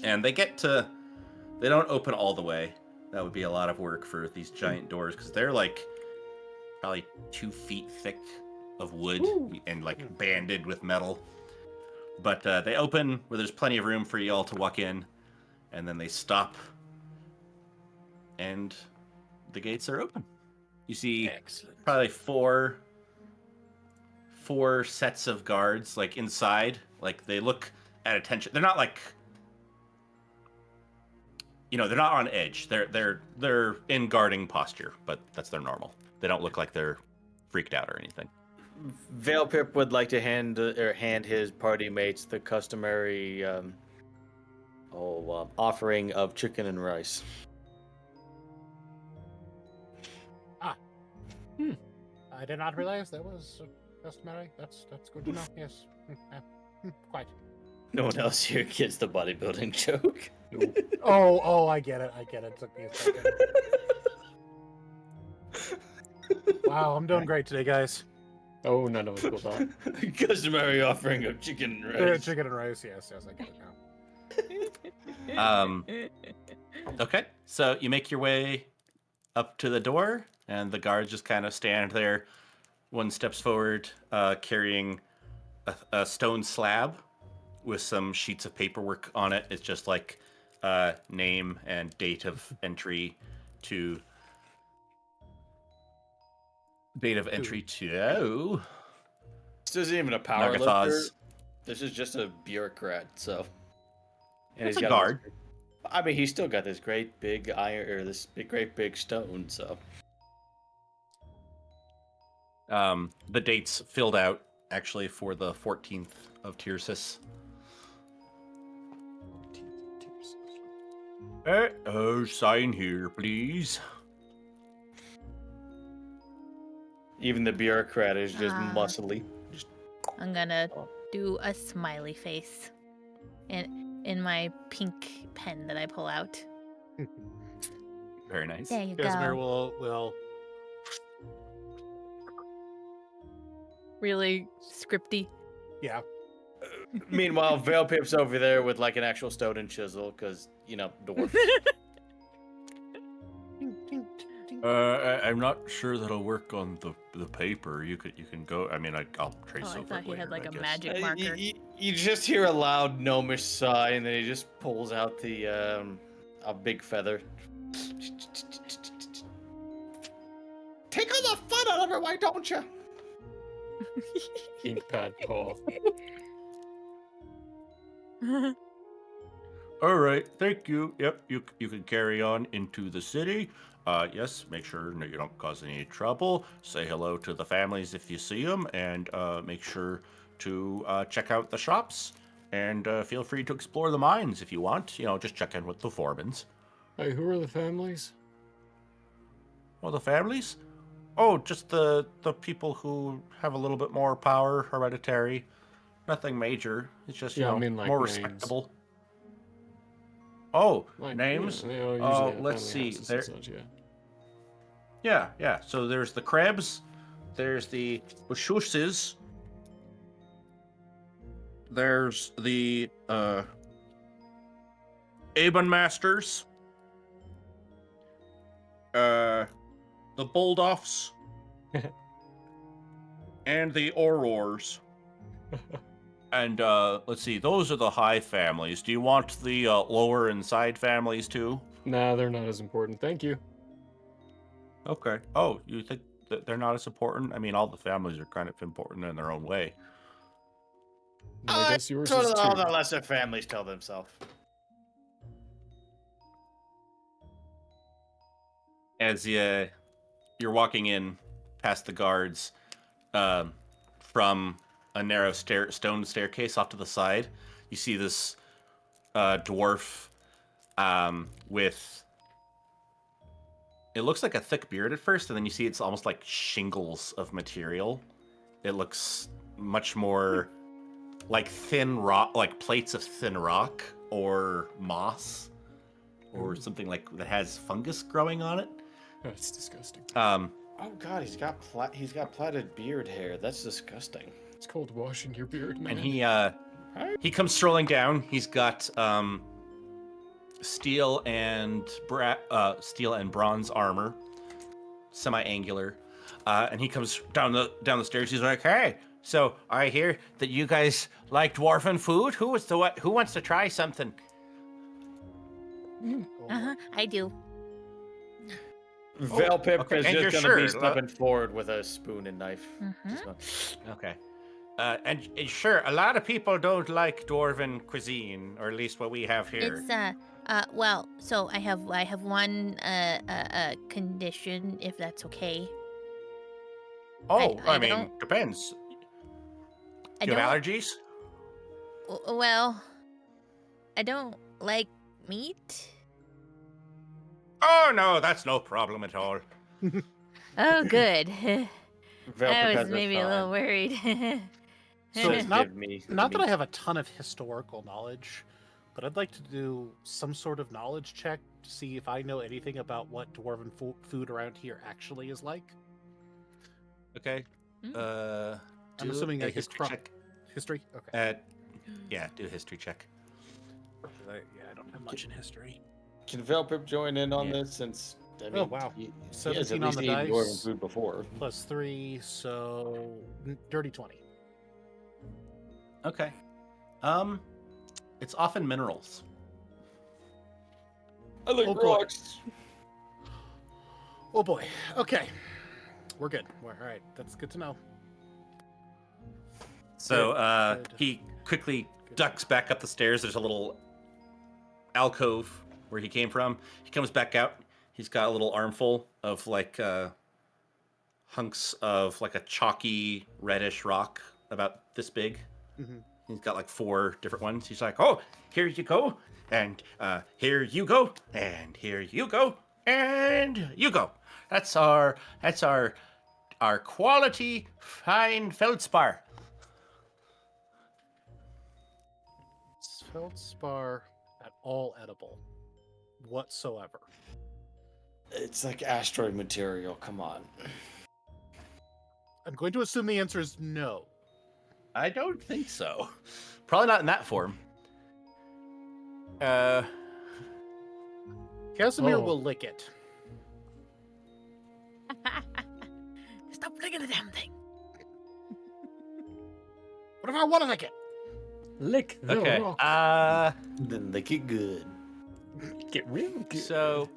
And they don't open all the way. That would be a lot of work for these giant doors because they're like probably 2 feet thick of wood and like banded with metal. But they open where there's plenty of room for you all to walk in, and then they stop, and the gates are open. You see probably four sets of guards like inside. Like they look at attention. They're not like, they're not on edge. They're in guarding posture, but that's their normal. They don't look like they're freaked out or anything. Vale Pip would like to hand his party mates the customary offering of chicken and rice. I did not realize that was customary. That's good to know. Yes. Quite. No one else here gets the bodybuilding joke. Oh, I get it. It took me a second. Wow, I'm doing great today, guys. Oh, none of us will die. Customary offering of chicken and rice. Chicken and rice. Yes, I get it now. Okay, so you make your way up to the door, and the guards just kind of stand there. One steps forward, carrying a stone slab with some sheets of paperwork on it. It's just like name and date of entry to... This isn't even a power lifter. Nagathaz. This is just a bureaucrat, so... And It's a guard. I mean, he's still got this great big iron, or great big stone, so... The date's filled out, actually, for the 14th of Tircis. Sign here, please. Even the bureaucrat is just muscly. I'm gonna do a smiley face in my pink pen that I pull out. Very nice. There you Casimir go. will Really scripty. yeah. Meanwhile, Vale Pip's over there with like an actual stone and chisel, because, dwarf. I'm not sure that'll work on the paper. You can go. I mean, I'll trace Oh, I over thought it he later, had like I a guess. magic marker. You just hear a loud gnomish sigh, and then he just pulls out the a big feather. Take all the fun out of it, why don't you? Ink pad paw. All right, thank you. Yep, you can carry on into the city. Yes, make sure you don't cause any trouble. Say hello to the families if you see them, and make sure to check out the shops. And feel free to explore the mines if you want. Just check in with the foremans. Hey, who are the families? Well, the families? Oh, just the people who have a little bit more power, hereditary. Nothing major. It's just, Yeah, I mean, like, more names. respectable. Oh, Like, names? Yeah, they all usually have Let's family see. houses There... and such, yeah. Yeah. So there's the Krebs. There's the Bushuses. There's the Abenmasters. The Bulldoffs. And the Aurors. And let's see, those are the high families. Do you want the lower and side families too? Nah, they're not as important. Thank you. Okay. Oh, you think that they're not as important? I mean, all the families are kind of important in their own way. I guess yours So is do all too. the lesser families tell themselves. As you're walking in past the guards, from a narrow stone staircase off to the side, you see this dwarf with. It looks like a thick beard at first, and then you see it's almost like shingles of material. It looks much more like thin rock, like plates of thin rock or moss, or something like that has fungus growing on it. That's disgusting. Oh god, he's got plaited beard hair. That's disgusting. It's called washing your beard, man. And he comes strolling down. He's got steel and bronze armor, semi-angular, and he comes down the stairs. He's like, "Hey, so I hear that you guys like dwarven food. Who wants to try something?" I do. Velpip okay, is and you're just gonna be sure, stepping forward with a spoon and knife. Okay. And sure, a lot of people don't like dwarven cuisine, or at least what we have here. It's well, so I have one condition, if that's okay. Oh, I I mean, don't- depends. I Do you don't. have allergies? Well, I don't like meat. Oh, no, that's no problem at all. Oh, good. Velpip I has was maybe a little worried. So Just not give me not that I meat. have a ton of historical knowledge, but I'd like to do some sort of knowledge check to see if I know anything about what dwarven food around here actually is like. Okay. Mm. I'm Do assuming a I could history check. History? Okay. Yeah, do a history check. I don't have much in history. Can Velpip join in on Yeah. this since I mean, Oh, wow. he has 17 at on least the eaten dwarven dice. food before. Plus 3, so dirty 20. Okay. It's often minerals. I like Oh, boy. rocks. Oh boy. Okay. We're good. All right. That's good to know. So Good. he quickly ducks back up the stairs. There's a little alcove where he came from. He comes back out. He's got a little armful of like hunks of like a chalky reddish rock about this big. Mhm. He's got like 4 different ones. He's like, "Oh, here you go, and here you go, and here you go, and you go. That's our quality fine feldspar." Feldspar at all edible whatsoever. It's like asteroid material. Come on. I'm going to assume the answer is no. I don't think so. Probably not in that form. Casimir Oh. will lick it. Stop licking the damn thing. What if I want to lick it? Lick the Okay. rock. Then lick it good. Get real good. So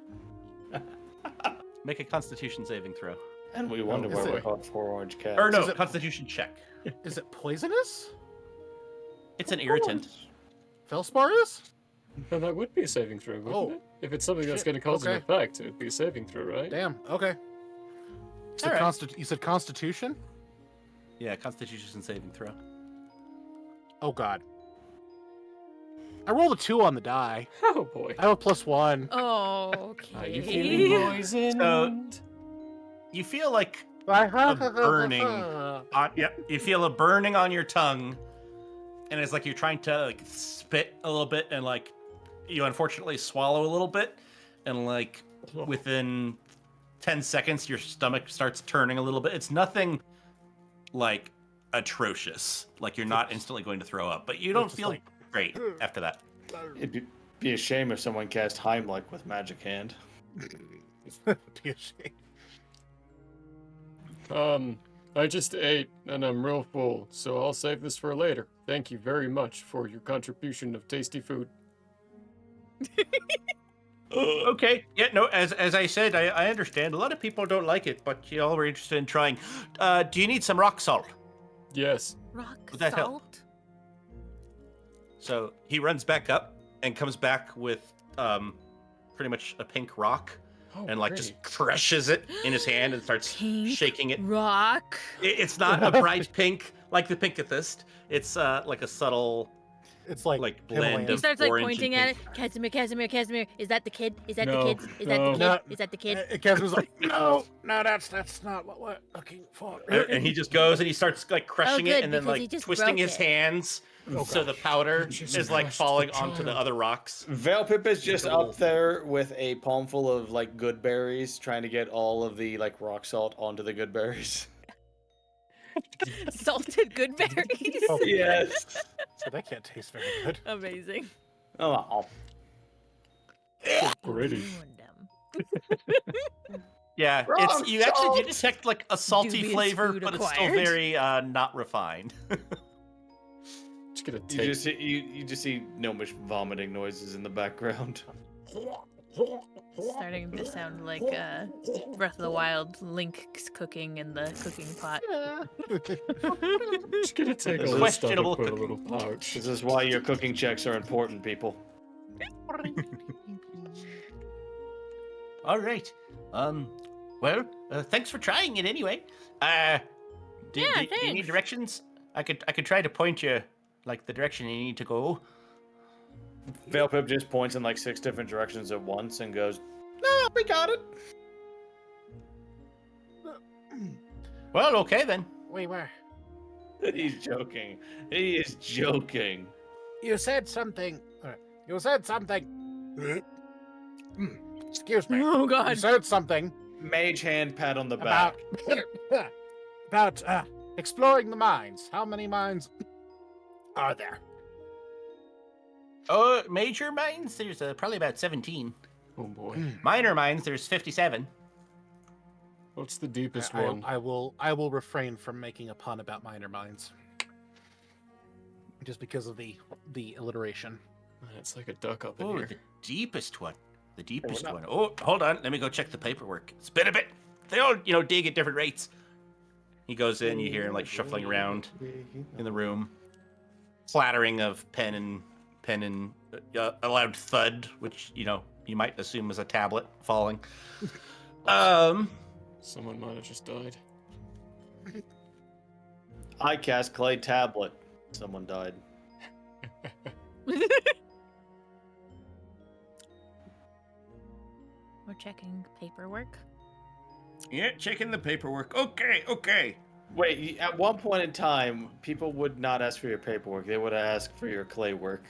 make a Constitution saving throw. And we wonder is why it- we caught 4 orange cats. Or no, Is it- Constitution check. Is it poisonous? It's an irritant. Feldspar is? Then that would be a saving throw, wouldn't Oh. it? If it's something that's Shit, going to cause an okay. effect, it would be a saving throw, right? Damn. Okay. All right. You said Constitution? Yeah, Constitution saving throw. Oh God. I rolled a 2 on the die. Oh boy. I have a +1. Oh, Are okay. you feeling poisoned? You feel like A burning. you feel a burning on your tongue, and it's like you're trying to like spit a little bit, and like you unfortunately swallow a little bit, and like within 10 seconds your stomach starts turning a little bit. It's nothing like atrocious, like you're not instantly going to throw up, but you don't just feel like- great after that. It'd be a shame if someone cast Heimlich with magic hand. Be a shame. I just ate, and I'm real full, so I'll save this for later. Thank you very much for your contribution of tasty food. Okay. Yeah, no, as I said, I understand. A lot of people don't like it, but you all were interested in trying. Do you need some rock salt? Yes. Rock Would that help? salt. So he runs back up and comes back with pretty much a pink rock Oh, and like just crushes it in his hand and starts Pink shaking it. rock. It's not a bright pink like the Pinkethist. It's like a subtle It's like blend Himalayan. He of starts like orange pointing and at it. pink. Casimir. Is that the kid? Is that No, the kid? Is that the kid? no. Is that the kid? Casim's like, no, that's not what we're looking for. And he just goes and he starts like crushing good, it and then because he like just twisting broke his it. hands Oh, so the gosh. powder He just is like crushed the falling onto the child. other rocks. Velpip is just Little- up there with a palm full of like good berries, trying to get all of the like rock salt onto the good berries. Salted good berries. Oh. Yes. So that can't taste very good. Amazing. Oh, Gritty. Ruined him. Yeah, Wrong it's you actually salt! do detect like a salty Dubious flavor, food but it's still acquired. very not refined. Just gonna you take. you just see gnomish vomiting noises in the background. Starting to sound like Breath of the Wild, Link's cooking in the cooking pot. Just gonna take This all is this stuff and questionable put a cooking. little pouch. This is why your cooking checks are important, people. All right. Well, thanks for trying it anyway. Do you need thanks. directions? I could try to point you like the direction you need to go. Velpip just points in like 6 different directions at once and goes, "No, we got it." Well, okay then. We were. He's joking. He is joking. You said something. You said something. Excuse me. Oh You god. said something Mage hand pat on the about back. about exploring the mines. How many mines are there? Major mines, there's probably about 17. Oh boy. Minor mines, there's 57. What's the deepest I, one? I will refrain from making a pun about minor mines, just because of the alliteration. It's like a duck up in Oh, here. the deepest one. The deepest not- one. Oh, hold on. Let me go check the paperwork. It's been a bit. They all, dig at different rates. He goes in. You hear him like shuffling around in the room, clattering of pen and a loud thud, which you might assume is a tablet falling. Someone might have just died. I cast clay tablet. Someone died. We're checking paperwork. Yeah, checking the paperwork. Okay. Wait, at one point in time, people would not ask for your paperwork. They would ask for your clay work.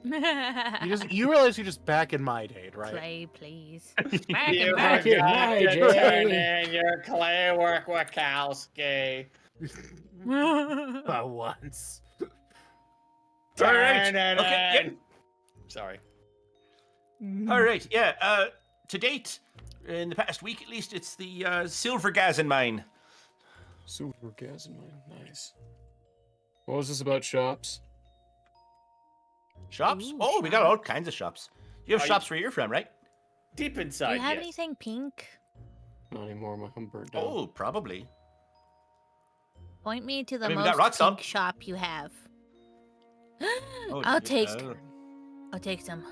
You realize you're just back in my day, right? Play, please. You back in my forgot to day. turn in your clay work, Wachowski. For once. All right. Turn it Okay, in. Sorry. All right. Yeah. To date, in the past week at least, it's the Silver Gazin mine. Silver gas in mine. Nice. What was this about shops? Shops? Ooh, Oh, we got all kinds of shops. You have Are you- shops where you're from, right? Deep Do inside, you have yes. anything pink? Not anymore. I'm burnt down. Oh, probably. Point me to the I mean, we got most rock salt. pink shop you have. Oh, I'll dear. take some.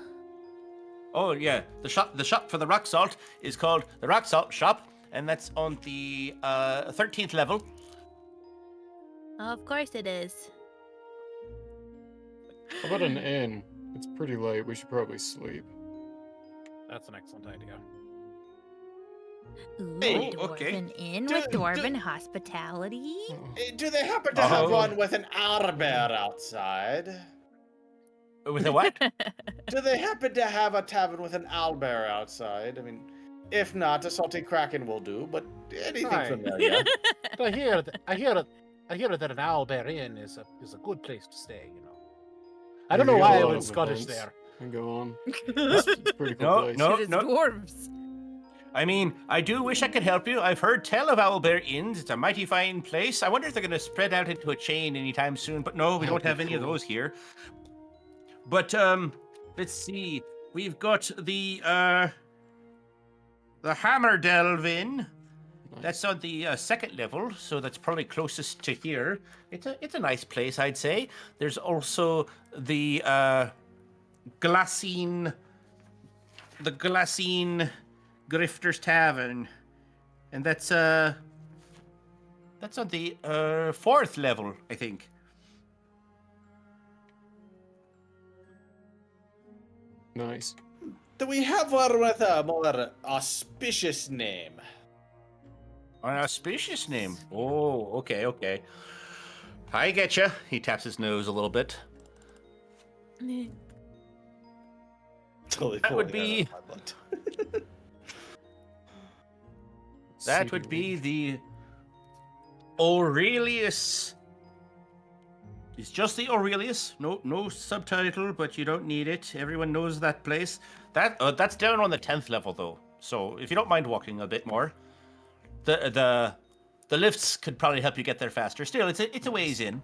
Oh yeah, the shop for the rock salt is called the Rock Salt Shop, and that's on the 13th level. Of course it is. How about an inn? It's pretty late. We should probably sleep. That's an excellent idea. Ooh, Hey, a okay. dwarven inn Do- with do- dwarven hospitality. Oh. Do they happen to have Oh. one with an owlbear outside? With a what? Do they happen to have a tavern with an owlbear outside? I mean, if not, a salty kraken will do, but anything Right. familiar. But I hear that an owlbear inn is a good place to stay. I don't We know got why a I lot went of Scottish events. there. And go on. It's a pretty cool No, place. no. It is dwarves. I mean, I do wish I could help you. I've heard tell of Owlbear Inns. It's a mighty fine place. I wonder if they're going to spread out into a chain anytime soon. But no, we That'd don't be have any of cool. those here. But let's see. We've got the Hammer Delve Inn. Nice. That's on the second level, so that's probably closest to here. It's a nice place, I'd say. There's also the Glassine Grifter's Tavern, and that's on the fourth level, I think. Nice. Do we have one with a more auspicious name? An auspicious name. Oh, okay. I get you. He taps his nose a little bit. Totally That would pulling be- out of my butt. That would be the Aurelius. It's just the Aurelius. No subtitle, but you don't need it. Everyone knows that place. That's down on the 10th level though. So if you don't mind walking a bit more, the lifts could probably help you get there faster. Still, it's a ways in.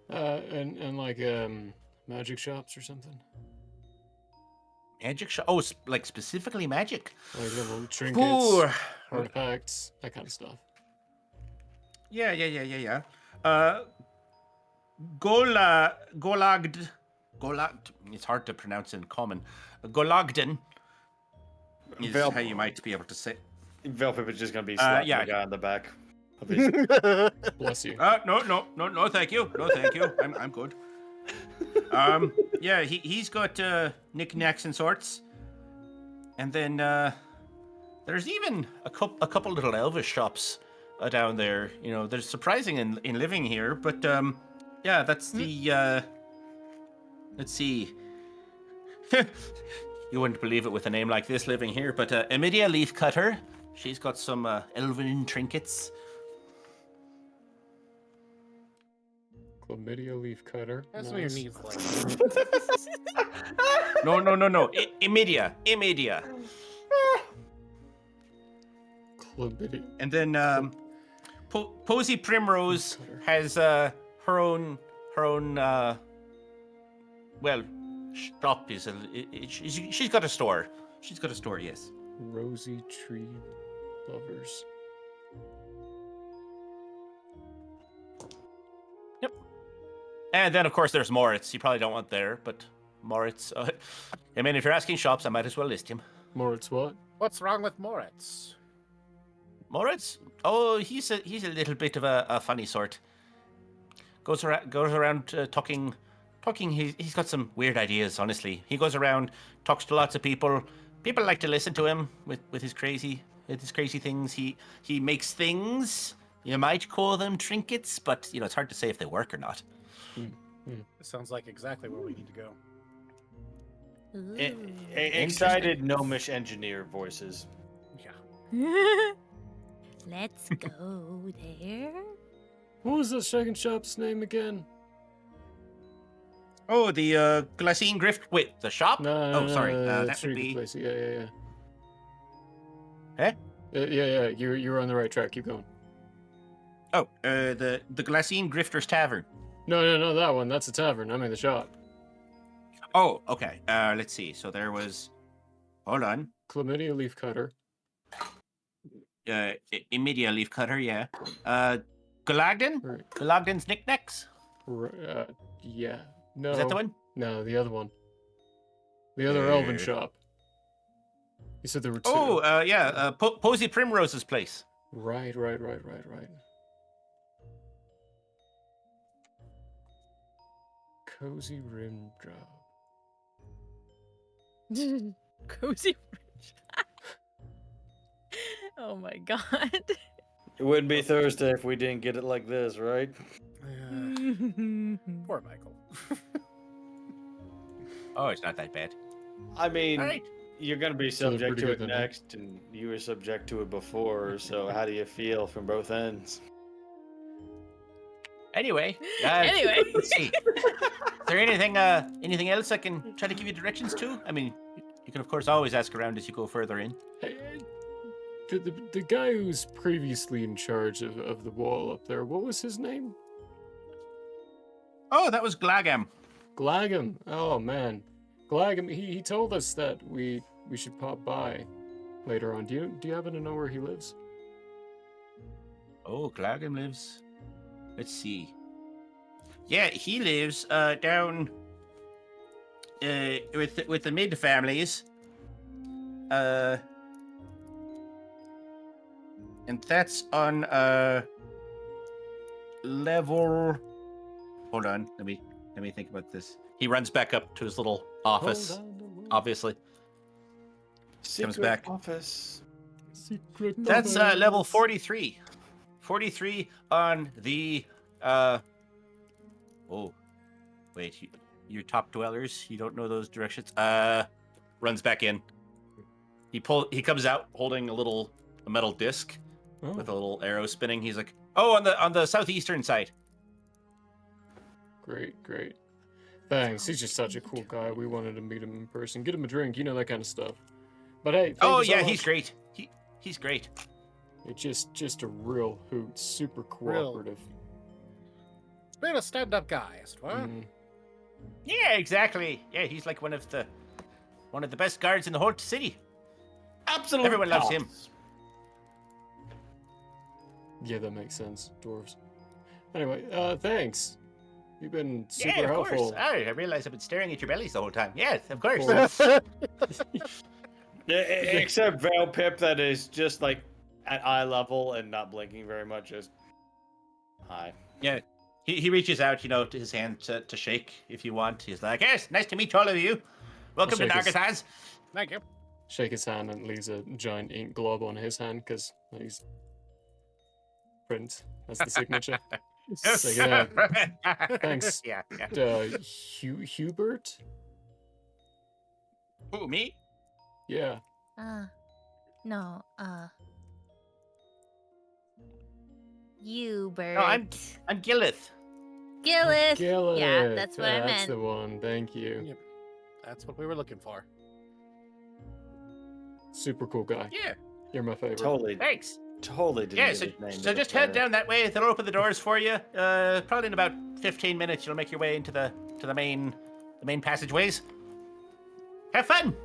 And like magic shops or something. Magic shop. Oh, like specifically magic. Like little trinkets, Ooh. artifacts, that kind of stuff. Yeah. Golagd. It's hard to pronounce in common. Golagden is Vel- how you might be able to say. Velpip is just gonna be slapping yeah. the guy on the back of his. Bless you. No, thank you. No, thank you. I'm good. Yeah, he's got knickknacks and sorts, and then there's even a couple little Elvish shops down there. You know, they're surprising in living here, but yeah, that's the. Let's see. You wouldn't believe it with a name like this living here, but Emidia Leafcutter. She's got some elven trinkets. Chlamydia leaf cutter. That's what your Nice. needs like. No. Emidia. Chlamydia. And then Posy Primrose has her own well, shop is she's got a store. She's got a store, yes. Rosy tree lovers. Yep. And then of course there's Moritz. You probably don't want there, but Moritz. I mean, if you're asking shops, I might as well list him. Moritz what? What's wrong with Moritz? Moritz? Oh, he's a little bit of a funny sort. Goes around talking. He's got some weird ideas. Honestly, he goes around, talks to lots of people. People like to listen to him with his crazy things. He makes things. You might call them trinkets, but you know it's hard to say if they work or not. This sounds like exactly where we need to go. Ooh. Excited gnomish engineer voices. Yeah. Let's go there. What was the second shop's name again? Oh, the Glassine Grift. Wait, the shop? No, Sorry. the That would trinket be. place. Yeah. Eh? Yeah. You're on the right track. Keep going. Oh, the Glassine Grifter's Tavern. No, that one. That's the tavern. I mean the shop. Oh, okay. Let's see. So there was. Hold on. Chlamydia leaf cutter. Emidia Leafcutter, yeah. Galagden? Right. Galagden's Knickknacks? Yeah. No. Is that the one? No, the other one. The other elven shop. You said there were two. Oh, yeah. Posy Primrose's place. Right. Cozy rim job. Cozy Ridge. Oh my god. It wouldn't be Thursday if we didn't get it like this, right? Poor Michael. Oh, it's not that bad. I mean, All right. you're gonna be So they're subject pretty to good it then, huh? next, and you were subject to it before. So how do you feel from both ends? Anyway. Anyway. Let's see. Is there anything else I can try to give you directions to? I mean, You can, of course, always ask around as you go further in. Hey, the guy who's previously in charge of the wall up there, what was his name? Oh, that was Glagam. Glagam. Oh man, Glagam. He told us that we should pop by later on. Do you happen to know where he lives? Oh, Glagam lives. Let's see. Yeah, he lives down with the mid families. And that's on level. Hold on, let me think about this. He runs back up to his little office. Hold on a moment. Obviously, Secret back. office. Secret that's office. level 43. 43 on the. Oh, wait, you're top dwellers. You don't know those directions. Runs back in. He comes out holding a metal disc with a little arrow spinning. He's like, "Oh, on the southeastern side." Great. Thanks. He's just such a cool guy. We wanted to meet him in person, get him a drink, that kind of stuff. But hey, thank Oh you so yeah, much. he's great. He's great. It's just a real hoot, super cooperative. Been a stand-up guy, as it were. Mm. Yeah, exactly. Yeah, he's like one of the best guards in the whole city. Absolutely. Everyone loves him. Yeah, that makes sense. Dwarves. Anyway, thanks. You've been super Yeah, of helpful. course. I realize I've been staring at your bellies the whole time. Yes, of course. Yeah, except Veil Pip, that is just like at eye level and not blinking very much. Just hi. Yeah. He reaches out, to his hand to shake if you want. He's like, "Yes, nice to meet all of you. Welcome to shake his- Nargathaz." Thank you. Shake his hand and leaves a giant ink glob on his hand because he's print. That's the signature. So, yeah. Thanks. Yeah. Hubert? Who, me? Yeah. No, you, Bert. No, I'm Gillith. Gillis. Gillett. Yeah, that's what I That's meant. the one. Thank you. Yep. That's what we were looking for. Super cool guy. Yeah. You're my favorite. Totally Thanks. didn't Yeah, get so, his name so to the just head player. down that way. They'll open the doors for you. Probably in about 15 minutes, you'll make your way into the main passageways. Have fun.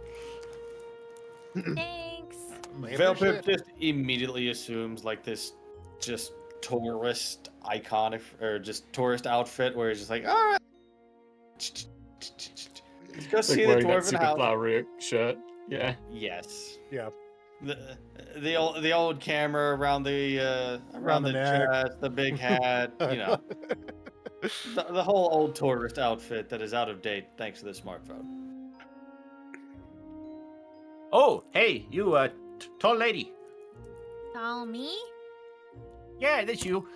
Thanks. We Veil appreciate Pip just immediately assumes like this just tourist icon or just tourist outfit where he's just like, all right. Let's go Like see the wearing that dwarven super house. flowery shirt. Yeah. Yes. Yeah. The old camera around the neck. chest, the big hat, the whole old tourist outfit that is out of date thanks to the smartphone. Oh, hey, you, tall lady. Call me? Yeah, that's you.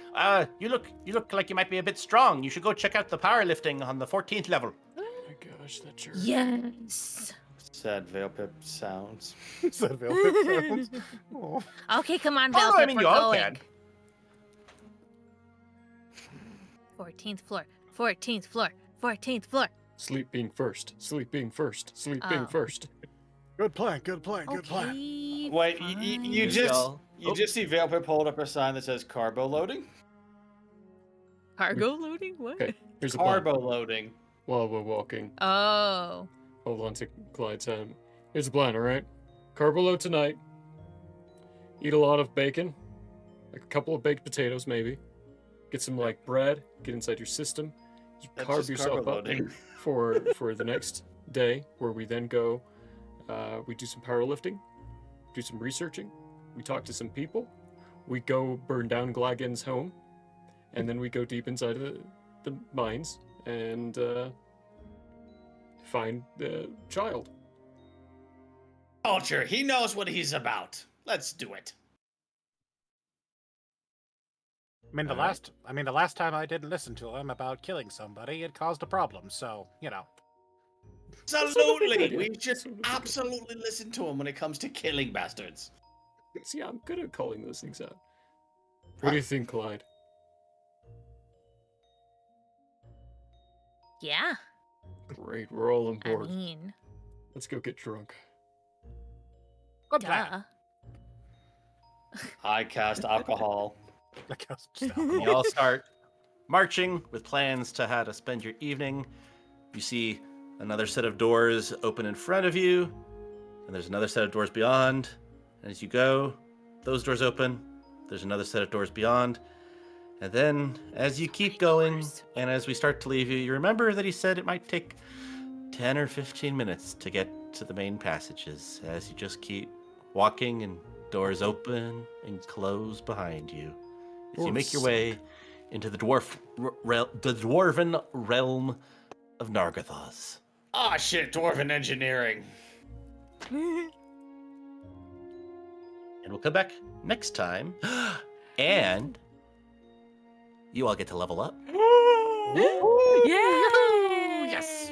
You look like you might be a bit strong. You should go check out the powerlifting on the 14th level. Oh my gosh, that shirt. Yes. Sad Veil Pip sounds. Said Veil Pip sounds. Oh. Okay, come on, Oh, Velpip, I mean, we're you all going. can. 14th floor. 14th floor. 14th floor. Sleep being first. Sleep being first. Sleep being Oh. first. Good plan. Good plan. Good plan. Okay, Wait, fine. you Y'all. just see Veil Pip hold up a sign that says carbo loading? Cargo loading? What? Okay, here's the plan. Carbo loading. While we're walking, Oh. hold on to Clyde's hand. Here's the plan, alright? Carbo load tonight. Eat a lot of bacon. Like a couple of baked potatoes, maybe. Get some, like, bread. Get inside your system. You That's carb just yourself carbo up loading. for the next day, where we then go, we do some powerlifting, do some researching, we talk to some people, we go burn down Glagan's home, and then we go deep inside of the mines and find the child. Culture, he knows what he's about. Let's do it. I mean, the last time I didn't listen to him about killing somebody, it caused a problem. So, Absolutely. We idea. just Absolutely. absolutely listen to him when it comes to killing bastards. See, I'm good at calling those things out. What do you think, Clyde? Yeah. Great, we're all on I board. mean, Let's go get drunk. I'm glad. Duh. I cast alcohol. Like, I was just- You all start marching with plans to how to spend your evening. You see another set of doors open in front of you, and there's another set of doors beyond. And as you go, those doors open. There's another set of doors beyond. And then, as you keep going, and as we start to leave you, you remember that he said it might take 10 or 15 minutes to get to the main passages. As you just keep walking, and doors open and close behind you. As you make your way into the dwarven realm of Nargothoz. Ah, shit, dwarven engineering. And we'll come back next time. And you all get to level up. Yay! Yes.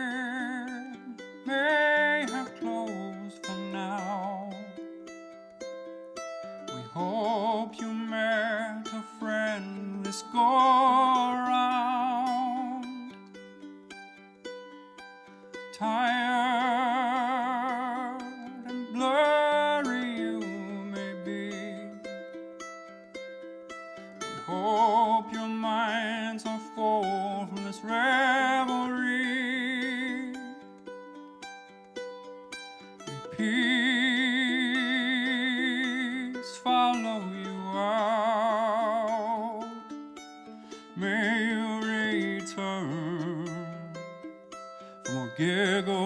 year may have closed for now. We hope you met a friend this go around. Tired and blurry you may be. We hope your minds are full from this revelry. May peace follow you out. May you return for more giggles